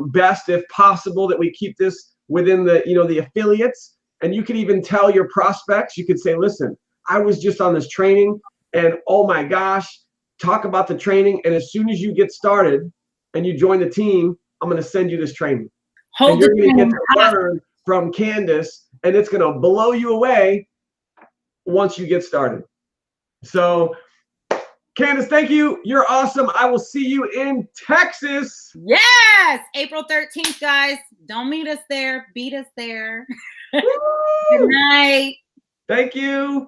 S1: best, if possible, that we keep this within the, the affiliates. And you could even tell your prospects, you could say, listen, I was just on this training and oh my gosh, talk about the training. And as soon as you get started and you join the team, I'm going to send you this training. And you're going to get to learn from Candace, and it's going to blow you away once you get started. So Candace, thank you. You're awesome. I will see you in Texas.
S2: Yes. April 13th, guys. Don't meet us there. Beat us there. Good night.
S1: Thank you.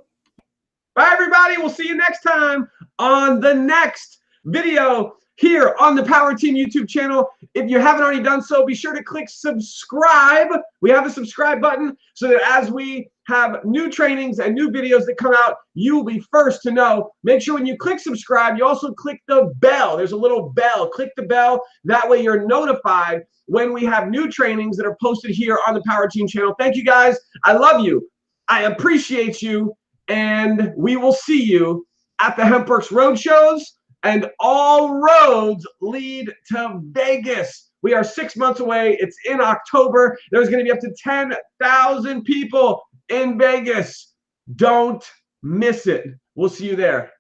S1: Bye, everybody. We'll see you next time on the next video here on the Power Team YouTube channel. If you haven't already done so, be sure to click subscribe. We have a subscribe button so that as we have new trainings and new videos that come out, you will be first to know. Make sure when you click subscribe, you also click the bell. There's a little bell. Click the bell. That way you're notified when we have new trainings that are posted here on the Power Team channel. Thank you, guys. I love you. I appreciate you. And we will see you at the HempWorks Roadshows. And all roads lead to Vegas. We are 6 months away. It's in October. There's going to be up to 10,000 people in Vegas. Don't miss it. We'll see you there.